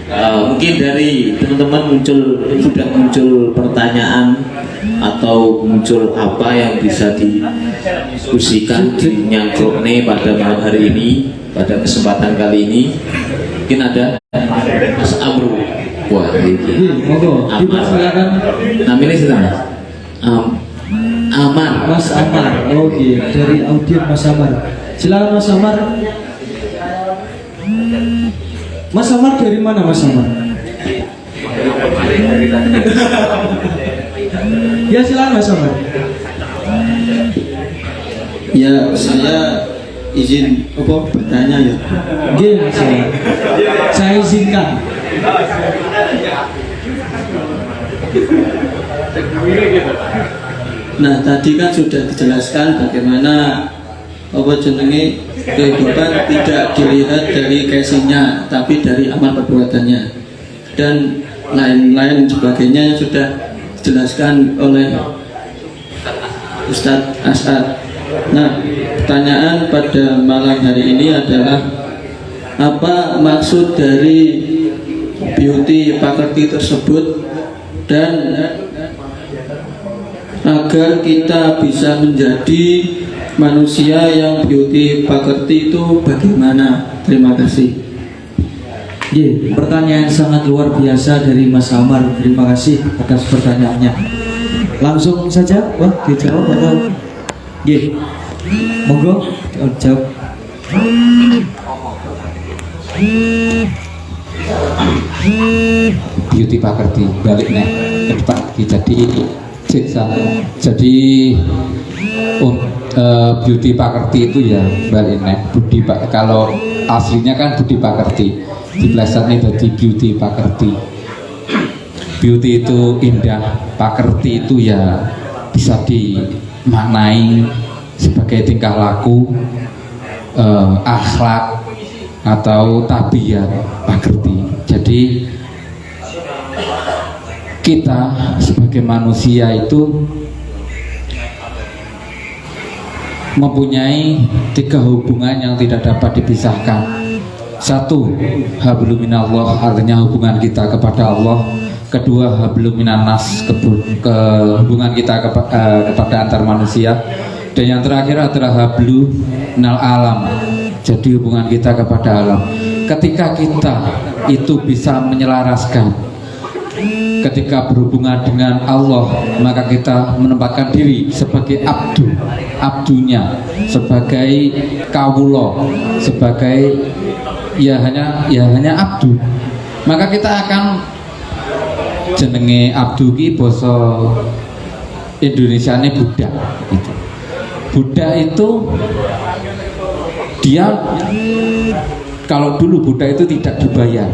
Mungkin dari teman-teman sudah muncul pertanyaan atau muncul apa yang bisa didiskusikan di Nyangkrukne pada malam hari ini, pada kesempatan kali ini. Mungkin ada Mas Amru. Wah, ini Monggo, dipersilakan namanya siapa? Amar. Mas Amar. Oke, dari audien Mas Amar. Silakan Mas Amar. Mas Amar dari mana Mas Amar? Ya silakan Mas Amar. Ya, saya izin apa bertanya ya. Nggih, Mas. Saya izinkan. Nah, tadi kan sudah dijelaskan bagaimana apa jenenge kehidupan tidak dilihat dari casingnya, tapi dari amal perbuatannya dan lain-lain sebagainya yang sudah dijelaskan oleh Ustadz As'ad. Nah, pertanyaan pada malam hari ini adalah apa maksud dari beauty pakerti tersebut, dan agar kita bisa menjadi manusia yang beauty pakerti itu bagaimana? Terima kasih. Nggih, pertanyaan sangat luar biasa dari Mas Amar. Terima kasih atas pertanyaannya. Langsung saja, wah, dijawab atau nggih? Monggo jawab. Beauty pakerti balik nih ke depan jadi beauty pakerti itu ya balik nih kalau aslinya kan budi pakerti diplesetnya jadi beauty pakerti. Beauty itu indah, pakerti itu ya bisa dimaknai sebagai tingkah laku, akhlak atau tabiat pakerti. Jadi kita sebagai manusia itu mempunyai 3 hubungan yang tidak dapat dipisahkan. 1, hablum minallah, artinya hubungan kita kepada Allah. 2, hablum minannas, hubungan kita kepada antar manusia. Dan yang terakhir adalah hablu minal alam, jadi hubungan kita kepada alam. Ketika kita itu bisa menyelaraskan, ketika berhubungan dengan Allah, maka kita menempatkan diri sebagai abdunya, sebagai kawulo, sebagai ya hanya abdu. Maka kita akan jenenge abdu ki basa Indonesiane budak gitu. Budak itu dia, kalau dulu budak itu tidak dibayar,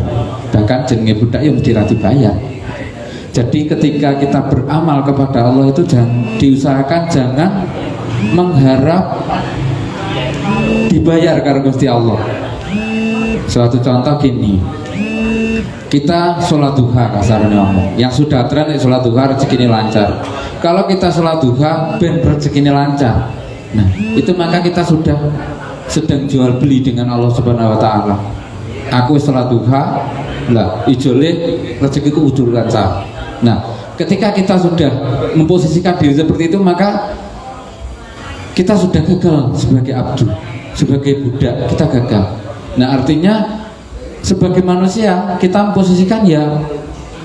bahkan jenenge budak yang mesti dibayar. Jadi ketika kita beramal kepada Allah itu diusahakan jangan mengharap dibayar karena Gusti Allah. Suatu contoh gini, kita sholat duha kasarnya ngomong, yang sudah tren sholat duha rezekinya lancar. Kalau kita sholat duha ben rezekinya lancar, nah itu maka kita sudah sedang jual beli dengan Allah Subhanahu Wa Taala. Aku sholat duha, lah ijole rezekiku udur lancar. Nah ketika kita sudah memposisikan diri seperti itu, maka kita sudah gagal sebagai abdu, sebagai budak kita gagal. Nah artinya sebagai manusia kita memposisikan ya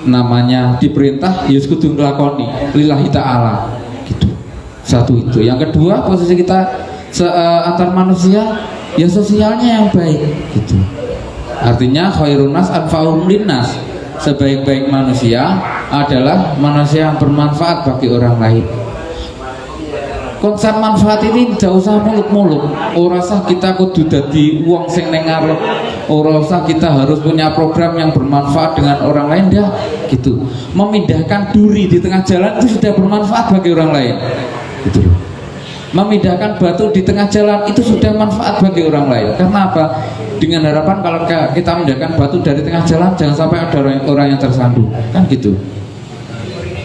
namanya diperintah ya kudu nglakoni lillahi ta'ala gitu. 1 itu. Yang kedua, posisi kita antar manusia ya sosialnya yang baik gitu. Artinya khairun nas anfa'uhum linnas, sebaik-baik manusia adalah manusia yang bermanfaat bagi orang lain. Konsep manfaat ini tidak usah muluk-muluk. Ora usah kita kudu dadi wong sing ning ngarep. Ora usah kita harus punya program yang bermanfaat dengan orang lain dah gitu. Memindahkan duri di tengah jalan itu sudah bermanfaat bagi orang lain. Gitu. Memindahkan batu di tengah jalan itu sudah manfaat bagi orang lain. Karena apa? Dengan harapan kalau kita memindahkan batu dari tengah jalan jangan sampai ada orang yang tersandung. Kan gitu.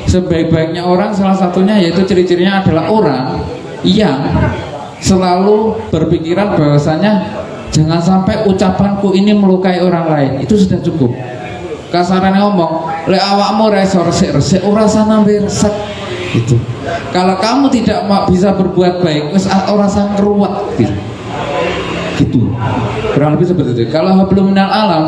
Sebaik-baiknya orang salah satunya yaitu ciri-cirinya adalah orang yang selalu berpikiran bahwasanya jangan sampai ucapanku ini melukai orang lain. Itu sudah cukup. Kasarannya ngomong, lek awakmu resor resik ora sana resek gitu. Kalau kamu tidak bisa berbuat baik, wis ora sang keruwet gitu. Kurang lebih seperti itu. Kalau hablum minal alam,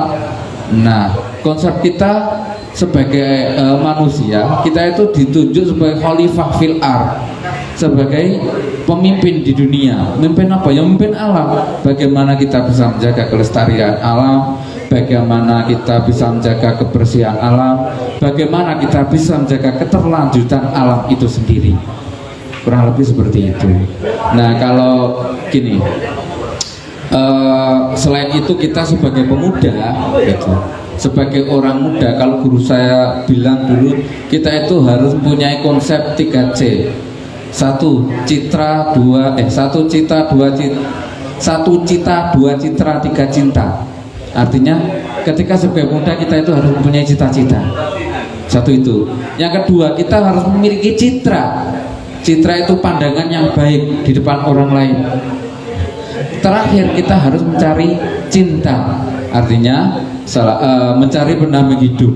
nah konsep kita sebagai manusia, kita itu ditunjuk sebagai khalifah fil ard, sebagai pemimpin di dunia. Memimpin apa? Ya memimpin alam. Bagaimana kita bisa menjaga kelestarian alam, bagaimana kita bisa menjaga kebersihan alam, bagaimana kita bisa menjaga keterlanjutan alam itu sendiri. Kurang lebih seperti itu. Nah kalau gini, Selain itu kita sebagai pemuda gitu, sebagai orang muda, kalau guru saya bilang dulu, kita itu harus mempunyai konsep 3C. Satu cita, dua citra, tiga cinta. Artinya ketika sebagai muda kita itu harus mempunyai cita-cita. Satu itu. Yang kedua, kita harus memiliki citra. Citra itu pandangan yang baik di depan orang lain. Terakhir, kita harus mencari cinta. Artinya mencari pendamping hidup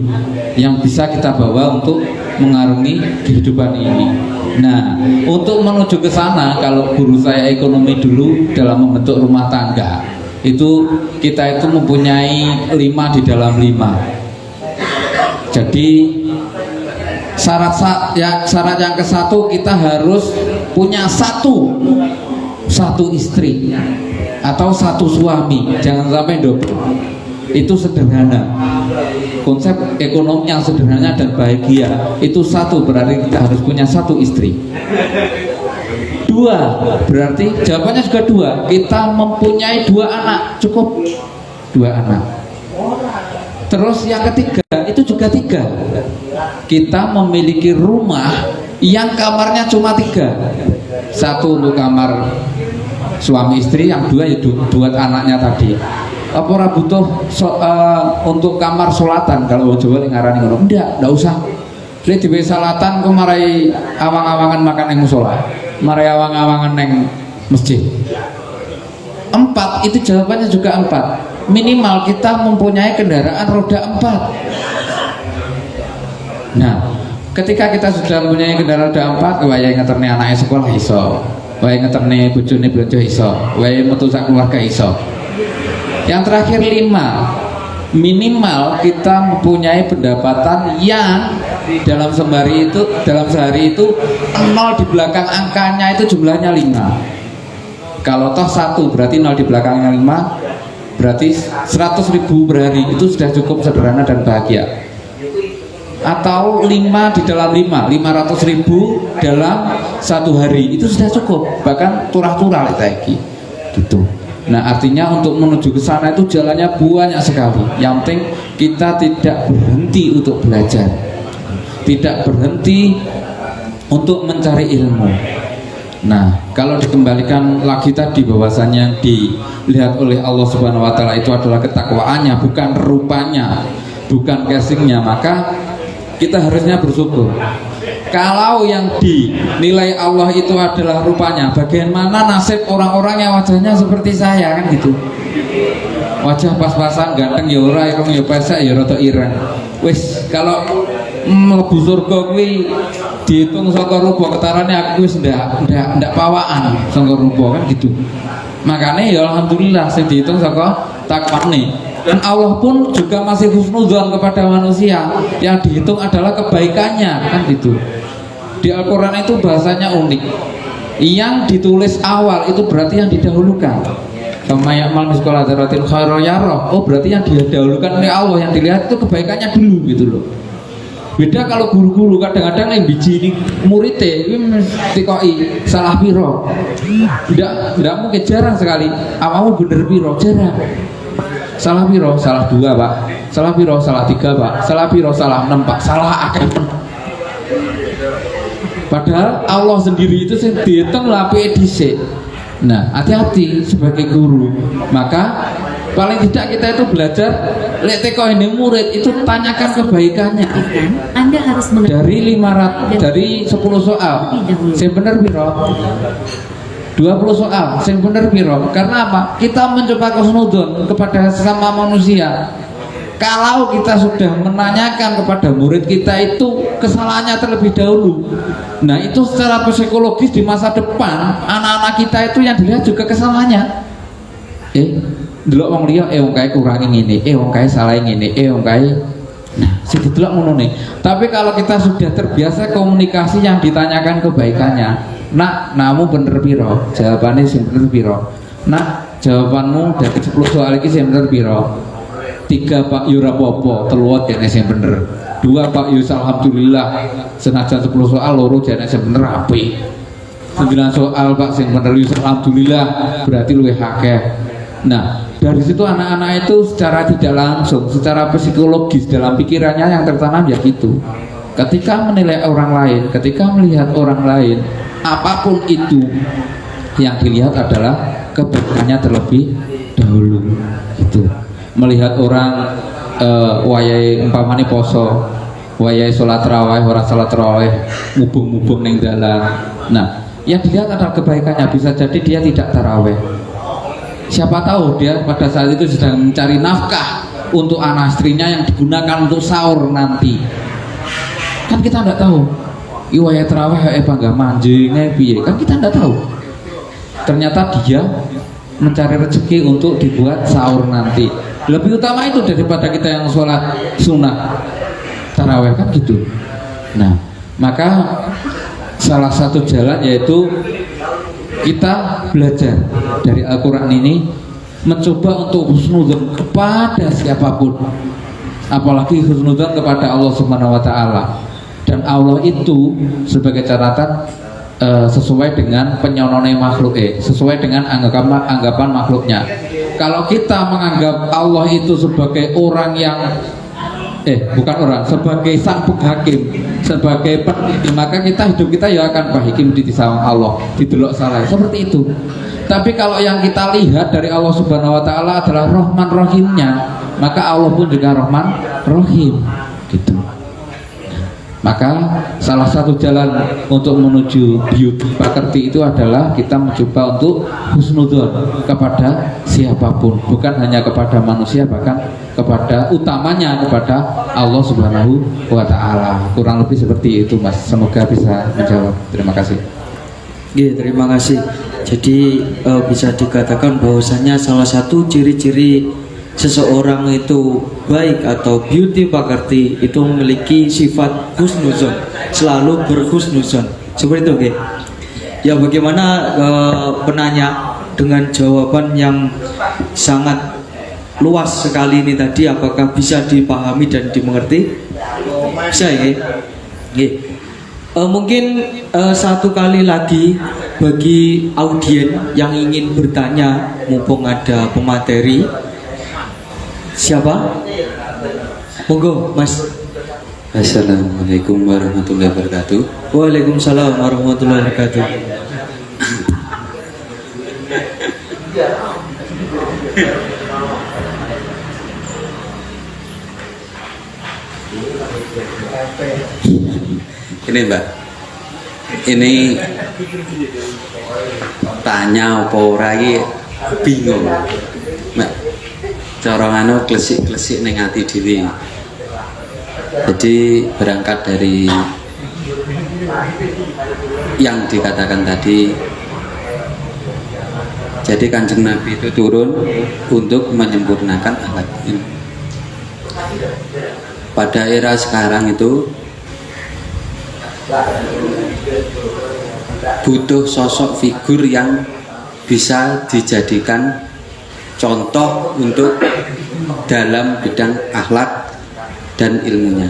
yang bisa kita bawa untuk mengarungi kehidupan ini. Nah, untuk menuju ke sana, kalau guru saya ekonomi dulu dalam membentuk rumah tangga, itu kita itu mempunyai 5 di dalam 5. Jadi syarat yang ke-1, kita harus punya satu istri atau satu suami, jangan sampai double. Itu sederhana. Konsep ekonomi yang sederhana dan bahagia itu satu, berarti kita harus punya satu istri. 2, berarti jawabannya juga 2. Kita mempunyai 2 anak, cukup 2 anak. Terus yang ketiga itu juga 3. Kita memiliki rumah yang kamarnya cuma 3. 1 untuk kamar suami istri, yang 2 ya buat anaknya tadi. Apa ora butuh untuk kamar solatan, kalau Jawa ngarani ngono. Ndak usah. Jadi di salatan kok marai awang-awangan makan ning musala, marai awang-awangan ning masjid. 4, itu jawabannya juga 4. Minimal kita mempunyai kendaraan roda 4. Nah, ketika kita sudah mempunyai kendaraan roda 4, wayahe ngeterne anake sekolah iso, wayahe ngeterne bojone blonjo iso, wayahe metu sak keluarga iso. Yang terakhir 5, minimal kita mempunyai pendapatan yang dalam sehari itu 0 di belakang angkanya itu jumlahnya 5. Kalau toh 1 berarti 0 di belakangnya 5, berarti 100.000 per hari, itu sudah cukup sederhana dan bahagia. Atau 5 di dalam 5, 500.000 dalam 1 hari, itu sudah cukup, bahkan turah-turah lagi gitu. Nah, artinya untuk menuju ke sana itu jalannya banyak sekali. Yang penting kita tidak berhenti untuk belajar, tidak berhenti untuk mencari ilmu. Nah, kalau dikembalikan lagi tadi bahwasannya yang dilihat oleh Allah Subhanahu wa taala itu adalah ketakwaannya, bukan rupanya, bukan casingnya, maka kita harusnya bersyukur. Kalau yang dinilai Allah itu adalah rupanya, bagaimana nasib orang-orang yang wajahnya seperti saya, kan gitu. Wajah pas-pasan, ganteng ya ora, ireng ya pesek ya rada ireng. Wis kalau mlebu surga kuwi dihitung saka rupa ketarane aku wis ndak pawaan saka rupa, kan gitu. Makanya ya alhamdulillah sing dihitung saka takwane. Dan Allah pun juga masih husnudzon kepada manusia, yang dihitung adalah kebaikannya, kan gitu. Di Al-Quran itu bahasanya unik. Yang ditulis awal itu berarti yang didahulukan. Kama ya'mal mithqala dzarratin khairan yarah. Oh, berarti yang didahulukan oleh Allah, yang dilihat itu kebaikannya dulu gitu loh. Beda kalau guru-guru kadang-kadang yang biji ini muridnya ini mesti koi salah piro. Tidak mungkin, jarang sekali. Awamu bener piro, jarang. Salah piro, salah 2 pak. Salah piro, salah 3 pak. Salah piro, salah 6 pak. Salah akeh. Padahal Allah sendiri itu dihitung lapi dhisik. Nah, hati-hati sebagai guru. Maka paling tidak kita itu belajar lek teko ini murid itu tanyakan kebaikannya. Anda harus dari 10 soal sing bener piro? 20 soal sing bener piro? Karena apa? Kita mencoba husnudzon kepada sesama manusia. Kalau kita sudah menanyakan kepada murid kita itu kesalahannya terlebih dahulu, nah itu secara psikologis di masa depan anak-anak kita itu yang dilihat juga kesalahannya. Delok wong liya, wong kae kurangi ngene, wong kae salah ngene, wong kae. Nah, sing didelok ngono nih. Tapi kalau kita sudah terbiasa komunikasi yang ditanyakan kebaikannya, nak, namu bener piro? Jawabannya sing bener piro? Nak, jawabanmu dari 10 soal iki sing bener piro? 3 pak yura popo, teluat jane sing bener. 2 pak yus alhamdulillah, senajan 10 soal loro jane sing bener apik. 9 soal pak sing bener yus alhamdulillah, berarti luwih akeh. Nah, dari situ anak-anak itu secara tidak langsung, secara psikologis dalam pikirannya yang tertanam ya gitu. Ketika menilai orang lain, ketika melihat orang lain, apapun itu yang dilihat adalah kebaikannya terlebih dahulu gitu. Melihat orang wayai umpamane poso, wayai sholat tarawih, orang sholat tarawih mubung-mubung neng dalan. Nah, yang dilihat adalah kebaikannya. Bisa jadi dia tidak tarawih, siapa tahu dia pada saat itu sedang mencari nafkah untuk anak istrinya yang digunakan untuk sahur nanti. Kan kita tidak tahu iwaya terawih bangga manjingnya piye, kan kita tidak tahu. Ternyata dia mencari rezeki untuk dibuat sahur nanti. Lebih utama itu daripada kita yang sholat sunnah tarawih, kan gitu. Nah, maka salah satu jalan yaitu kita belajar dari Al-Quran ini, mencoba untuk husnudzon kepada siapapun, apalagi husnudzon kepada Allah Subhanahu wa Ta'ala. Dan Allah itu sebagai catatan sesuai dengan penyonone makhluk, sesuai dengan anggapan makhluknya. Kalau kita menganggap Allah itu sebagai orang yang bukan orang, sebagai sang hakim, sebagai pendidik, maka hidup kita ya akan bahikim di sawang Allah, didelok salah, seperti itu. Tapi kalau yang kita lihat dari Allah Subhanahu wa Ta'ala adalah Rahman Rahimnya, maka Allah pun juga Rahman Rahim gitu. Maka salah satu jalan untuk menuju beauty pakerti itu adalah kita mencoba untuk husnudzon kepada siapapun, bukan hanya kepada manusia, bahkan kepada utamanya kepada Allah Subhanahu wa Ta'ala. Kurang lebih seperti itu, Mas. Semoga bisa menjawab. Terima kasih. Iya, terima kasih. Jadi bisa dikatakan bahwasanya salah satu ciri-ciri seseorang itu baik atau beauty pakerti itu memiliki sifat husnuzon, selalu berhusnuzon. Seperti itu, okay? Ya, bagaimana penanya dengan jawaban yang sangat luas sekali ini tadi, apakah bisa dipahami dan dimengerti? Bisa, ya? Okay. Mungkin satu kali lagi bagi audien yang ingin bertanya, mumpung ada pemateri. Siapa? Monggo, Mas. Assalamualaikum warahmatullahi wabarakatuh. Waalaikumsalam warahmatullahi wabarakatuh. Ini Mbak, ini tanya apa ora iki bingung. Mbak, cara ngono klesik-klesik ning ati dhewe. Jadi berangkat dari yang dikatakan tadi, jadi Kanjeng Nabi itu turun untuk menyempurnakan akhlak ini. Pada era sekarang itu butuh sosok figur yang bisa dijadikan contoh untuk dalam bidang akhlak dan ilmunya.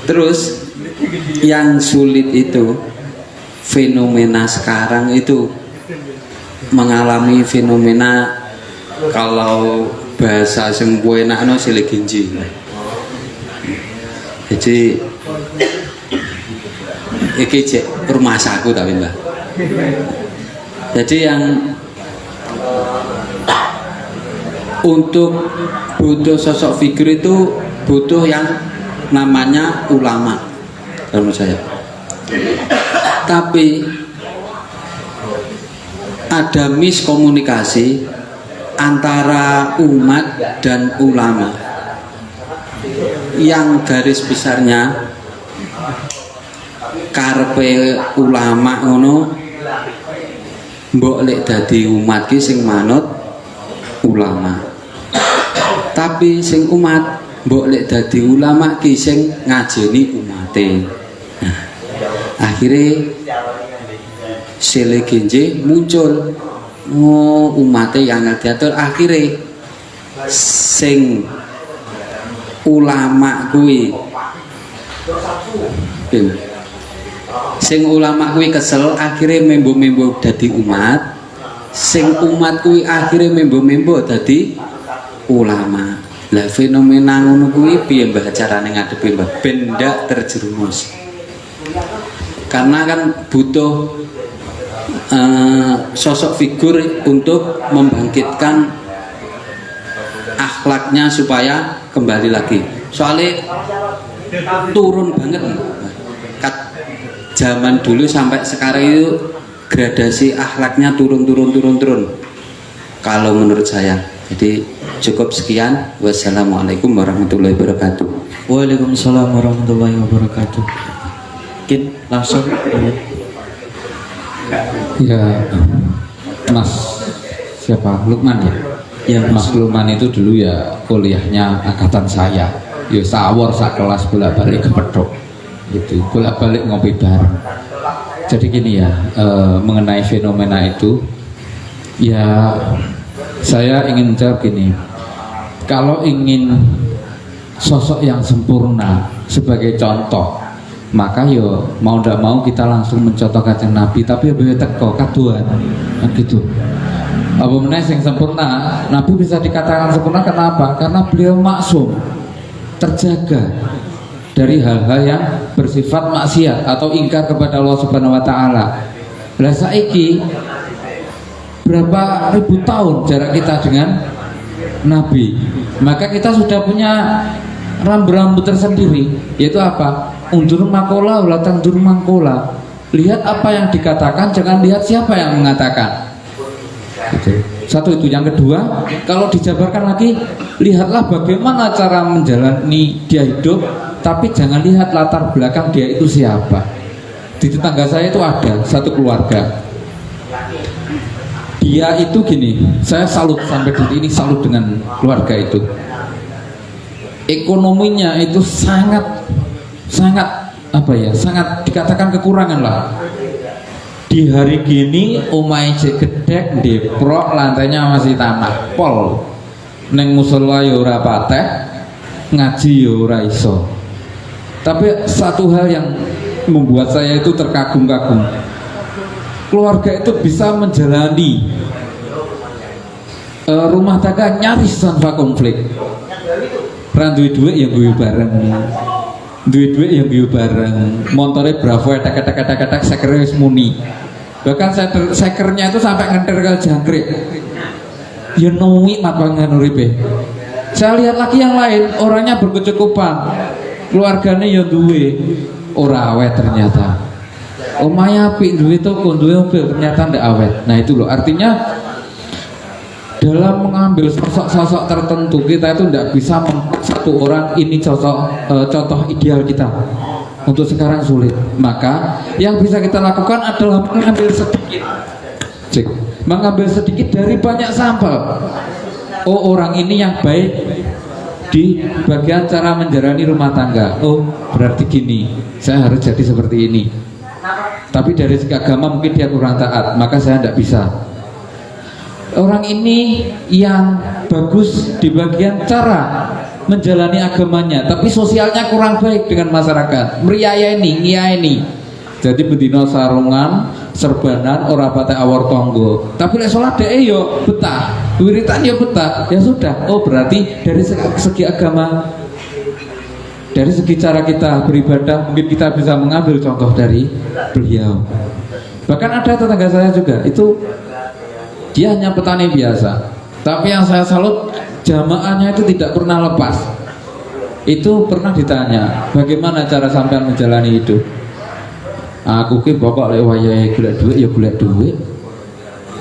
Terus yang sulit itu fenomena sekarang itu mengalami fenomena, kalau bahasa sing enakno silih ginji. Jadi iki cek rumah saku tapi Mbak. Jadi yang untuk butuh sosok figur itu butuh yang namanya ulama menurut saya. Tapi ada miskomunikasi antara umat dan ulama, yang garis besarnya karepe ulama ngono mbok lek dadi umat ki sing manut ulama, tapi sing umat mbok lek dadi ulama ki sing ngajeni umate. Nah, akhirnya selegenje muncul, umate yang diatur, akhirnya sing ulama kuwi sing ulama kuwi kesel, akhirnya membo-membo dadi umat, sing umat kuwi akhirnya membo-membo dadi ulama. Lah fenomena ngono kuwi piye Mbah carane ngadepi Mbah ben ndak terjerumus. Karena kan butuh sosok figur untuk membangkitkan akhlaknya supaya kembali lagi. Soalnya turun banget. Zaman dulu sampai sekarang itu gradasi akhlaknya turun. Kalau menurut saya. Jadi cukup sekian. Wassalamualaikum warahmatullahi wabarakatuh. Waalaikumsalam warahmatullahi wabarakatuh. Mungkin langsung Ya, Mas siapa? Lukman ya? ya Mas Lukman itu dulu ya kuliahnya angkatan saya. Ya sawor sak kelas bolak-balik kepethuk. Gitu, bolak-balik ngopi bareng. Jadi gini ya, mengenai fenomena itu ya saya ingin menjawab gini. Kalau ingin sosok yang sempurna sebagai contoh, maka yo mau ndak mau kita langsung mencontoh kanjeng Nabi, tapi ya teko kaduan kan gitu. Apa meneh sing sempurna, Nabi bisa dikatakan sempurna kenapa? Karena beliau maksum, terjaga dari hal-hal yang bersifat maksiat atau ingkar kepada Allah Subhanahu wa taala. Lah saiki berapa ribu tahun jarak kita dengan Nabi, maka kita sudah punya rambu-rambu tersendiri, yaitu apa? Undur makola, ulatang dur mangkola. Lihat apa yang dikatakan, jangan lihat siapa yang mengatakan. Gitu. Satu itu. Yang kedua, kalau dijabarkan lagi, lihatlah bagaimana cara menjalani dia hidup, tapi jangan lihat latar belakang dia itu siapa. Di tetangga saya itu ada satu keluarga. Dia itu gini, saya salut sampai detik ini, salut dengan keluarga itu. Ekonominya itu sangat apa ya, sangat dikatakan kekurangan lah. Di hari gini omahe cek gedhek, deprok, lantainya masih tanah pol, neng musola ya ora pateh, ngaji ya ora iso. Tapi satu hal yang membuat saya itu terkagum-kagum, keluarga itu bisa menjalani rumah tangga nyaris tanpa konflik. Randuwe duit ya guyu bareng, duit yang guyu bareng, motornya Bravo etek sekernya wis muni. Bahkan sekernya itu sampai ngenter ke jangkrik. Ya nungi mapangan uripe. Saya lihat lagi yang lain, orangnya berkecukupan, keluarganya ya duwe, ora awet ternyata. Omaya apik duwe toko, duwe mobil, ternyata ndak awet. Nah itu loh, artinya dalam mengambil sosok-sosok tertentu kita itu tidak bisa satu orang ini contoh ideal kita. Untuk sekarang sulit. Maka yang bisa kita lakukan adalah mengambil sedikit dari banyak sampel. Oh, orang ini yang baik di bagian cara menjalani rumah tangga. Oh, berarti gini, saya harus jadi seperti ini. Tapi dari segi agama mungkin dia kurang taat, maka saya tidak bisa. Orang ini yang bagus di bagian cara menjalani agamanya, tapi sosialnya kurang baik dengan masyarakat. Ngiyai. Jadi bedino sarungan, serbanan, ora patek awor tonggo. Tapi lek salat dhek yo betah, wiritan yo betah. Ya sudah. Oh, berarti dari segi agama, dari segi cara kita beribadah, mungkin kita bisa mengambil contoh dari beliau. Bahkan ada tetangga saya juga, itu dia hanya petani biasa, tapi yang saya salut jamaahnya itu tidak pernah lepas. Itu pernah ditanya, bagaimana cara sampean menjalani hidup? Aku ki pokok lek wayahe golek duit ya golek duit.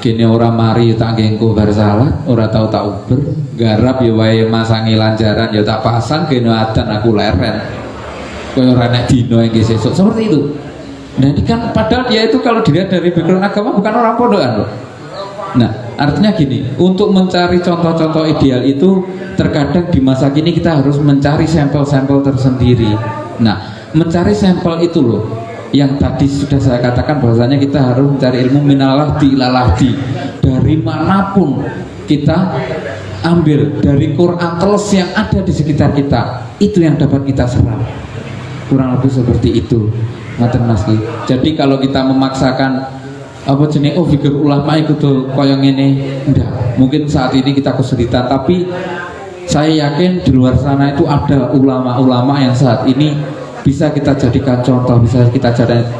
Kene ora mari tak ngengko bar salat, ora tau tak uber, garap ya wae masangi lanjaran ya tak pasang, kene adan aku leren. Koyo ora nek dina iki sesuk seperti itu. Nah ini kan padahal dia itu kalau dilihat dari background agama bukan orang pondokan loh. Nah, artinya gini, untuk mencari contoh-contoh ideal itu terkadang di masa kini kita harus mencari sampel-sampel tersendiri. Nah, mencari sampel itu loh yang tadi sudah saya katakan bahwasanya kita harus mencari ilmu minalahdi ilalahdi. Dari manapun kita ambil, dari Quran teles yang ada di sekitar kita, itu yang dapat kita serap. Kurang lebih seperti itu. Ngaten Mas. Jadi kalau kita memaksakan apa jenis figur ulama itu tuh koyong ini enggak, mungkin saat ini kita kesulitan, tapi saya yakin di luar sana itu ada ulama-ulama yang saat ini bisa kita jadikan contoh, bisa kita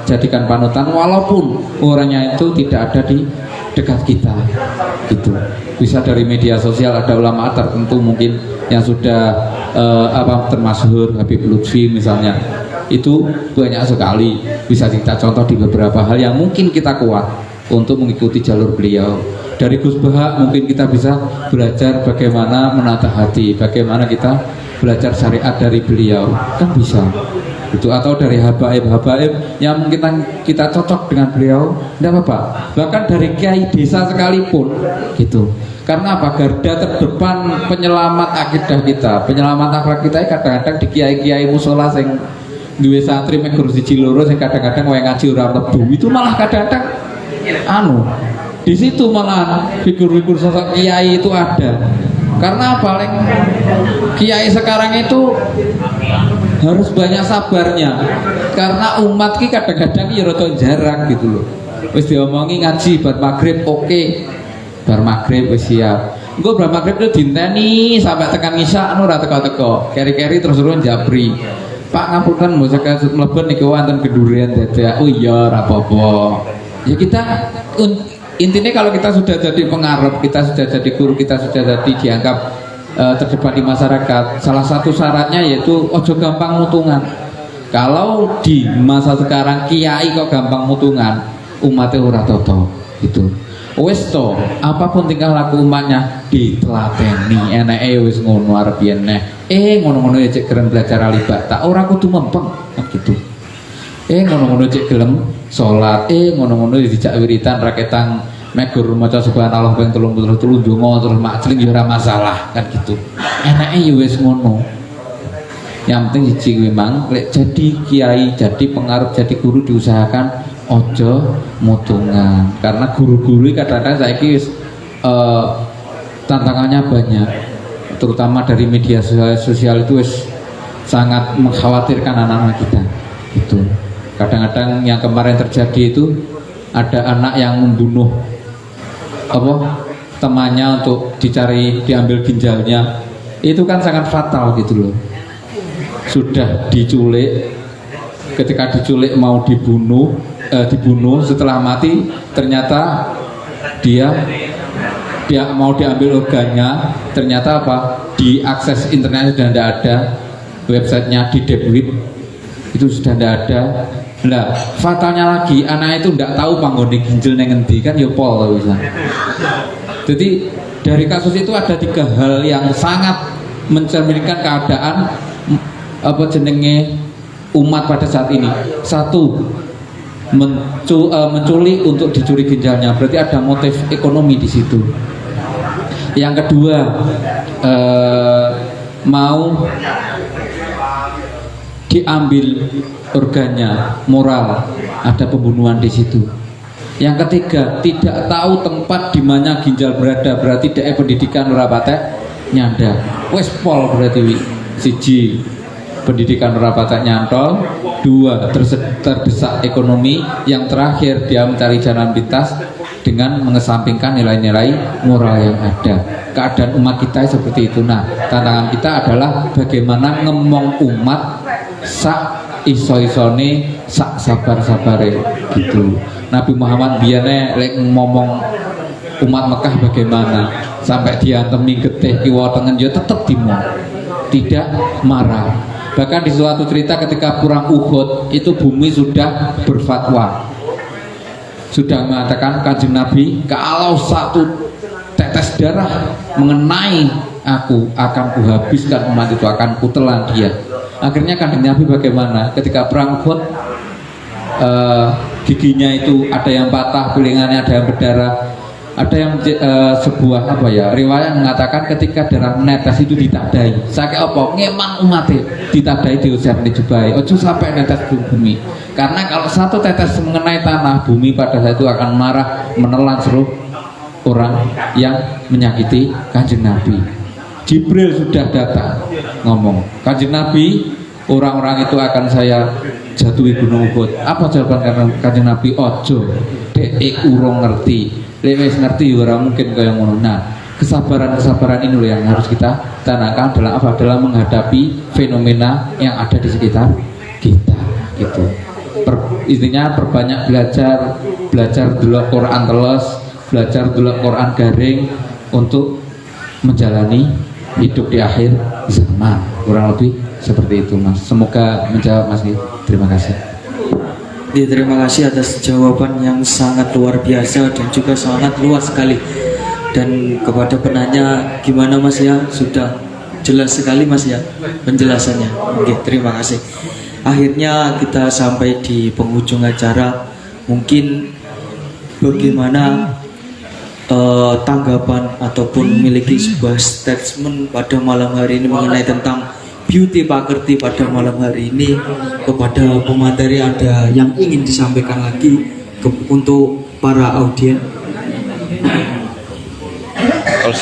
jadikan panutan, walaupun orangnya itu tidak ada di dekat kita gitu. Bisa dari media sosial ada ulama tertentu mungkin yang sudah termasyhur, Habib Lutfi misalnya, itu banyak sekali bisa kita contoh di beberapa hal yang mungkin kita kuat untuk mengikuti jalur beliau. Dari Gus Baha mungkin kita bisa belajar bagaimana menata hati, bagaimana kita belajar syariat dari beliau, kan bisa itu. Atau dari habaib yang mungkin kita cocok dengan beliau, tidak apa-apa. Bahkan dari kiai desa sekalipun gitu. Karena apa? Garda terdepan penyelamat akidah kita, penyelamat akhlak kita kadang-kadang di kiai-kiai musola sing duwe santri mek guru siji loro sing kadang-kadang wae ngaji ora mlebu, itu malah kadang-kadang di situ malah figur-figur sosok kiai itu ada. Karena paling kiai sekarang itu harus banyak sabarnya, karena umat ki kadang-kadang ya rada jarak gitu loh. Wis diomongi ngaji bar maghrib oke. Bar maghrib wis siap. Engko bar maghrib itu dinteni sampai tekan isya ora teko-teko. Keri-keri terus turun japri. Pak ngapunten mbok sakit mlebet niku wonten gedurian dadak. Oh iya ora apa-apa. Ya kita intinya kalau kita sudah jadi pengarep, kita sudah jadi guru, kita sudah jadi dianggap terdepan di masyarakat, salah satu syaratnya yaitu ojo gampang mutungan. Kalau di masa sekarang kiai kok gampang mutungan, umatnya ora toto gitu. Wes to, apapun tingkah laku umatnya ditelateni, enake wis ngono arep yen neh. Ngono-ngono ya cek keren belajar alibata, ora kudu mempeng kan gitu. Ngono-ngono cek gelem salat, ngono-ngono dijak wiritan raketang megur maca subhanallah ping 33 ndonga terus makling ya ora masalah kan gitu. Enake ya wis ngono. Yang penting siji kuwi mang lek jadi kiai, jadi pengarep, jadi guru diusahakan ojo mutungan. Karena guru-guru kadang-kadang saiki wis tantangannya banyak. Terutama dari media sosial itu wis sangat mengkhawatirkan anak-anak kita. Gitu. Kadang-kadang yang kemarin terjadi itu ada anak yang membunuh temannya untuk diambil ginjalnya. Itu kan sangat fatal gitu loh. Sudah diculik, ketika diculik mau dibunuh setelah mati ternyata dia mau diambil organnya, ternyata diakses internet sudah tidak ada, websitenya di debuit itu sudah tidak ada. Nah, fatalnya lagi anak itu tidak tahu panggone ginjal neng endi kan ya pol bisa. Jadi dari kasus itu ada 3 hal yang sangat mencerminkan keadaan umat pada saat ini. 1, menculik untuk dicuri ginjalnya, berarti ada motif ekonomi di situ. Yang kedua, mau diambil organnya, moral, ada pembunuhan di situ. Yang ketiga, tidak tahu tempat di mana ginjal berada, berarti daerah pendidikan ora patek nyanda. Wes pol berarti siji pendidikan ora patek nyantol, 2 terdesak ekonomi, yang terakhir dia mencari jalan pintas dengan mengesampingkan nilai-nilai moral yang ada. Keadaan umat kita seperti itu. Nah, tantangan kita adalah bagaimana ngemong umat sak iso-isone sak sabar-sabare gitu. Nabi Muhammad biasanya ngomong umat Mekah bagaimana sampai diantemi getih kiwa tengen ya tetep dimong, tidak marah. Bahkan di suatu cerita ketika perang Uhud itu bumi sudah berfatwa, sudah mengatakan Kanjeng Nabi, kalau satu tetes darah mengenai aku akan kuhabiskan umat itu, akan kutelan dia. Akhirnya Kanjeng Nabi bagaimana? Ketika perang Uhud, giginya itu ada yang patah, pilingannya ada yang berdarah, ada yang sebuah riwayat mengatakan ketika darah netes itu ditadai. Saking apa? Ngeman umatnya ditadai, diusir, dijubai. Ojo sampai netes ke bumi. Karena kalau satu tetes mengenai tanah, bumi pada saat itu akan marah, menelan seluruh orang yang menyakiti Kanjeng Nabi. Jibril sudah datang ngomong, Kanjeng Nabi orang-orang itu akan saya jatuhi gunung Uhud. Apa jawaban Kanjeng Nabi? Ojo, dek urung ngerti, dek wis ngerti ora mungkin kaya ngono. Nah, kesabaran ini loh yang harus kita tanamkan dalam apa? Dalam menghadapi fenomena yang ada di sekitar kita, gitu. Intinya perbanyak belajar dulu Quran teles, belajar dulu Quran garing untuk menjalani hidup di akhir zaman. Kurang lebih seperti itu, Mas. Semoga menjawab, Mas. Terima kasih. Terima kasih atas jawaban yang sangat luar biasa dan juga sangat luas sekali. Dan kepada penanya gimana, Mas ya? Sudah jelas sekali, Mas ya, penjelasannya. Oke, terima kasih. Akhirnya kita sampai di penghujung acara. Mungkin bagaimana tanggapan ataupun memiliki sebuah statement pada malam hari ini mengenai tentang beauty pakerti pada malam hari ini. Kepada pemateri, ada yang ingin disampaikan lagi untuk para audiens? Kalau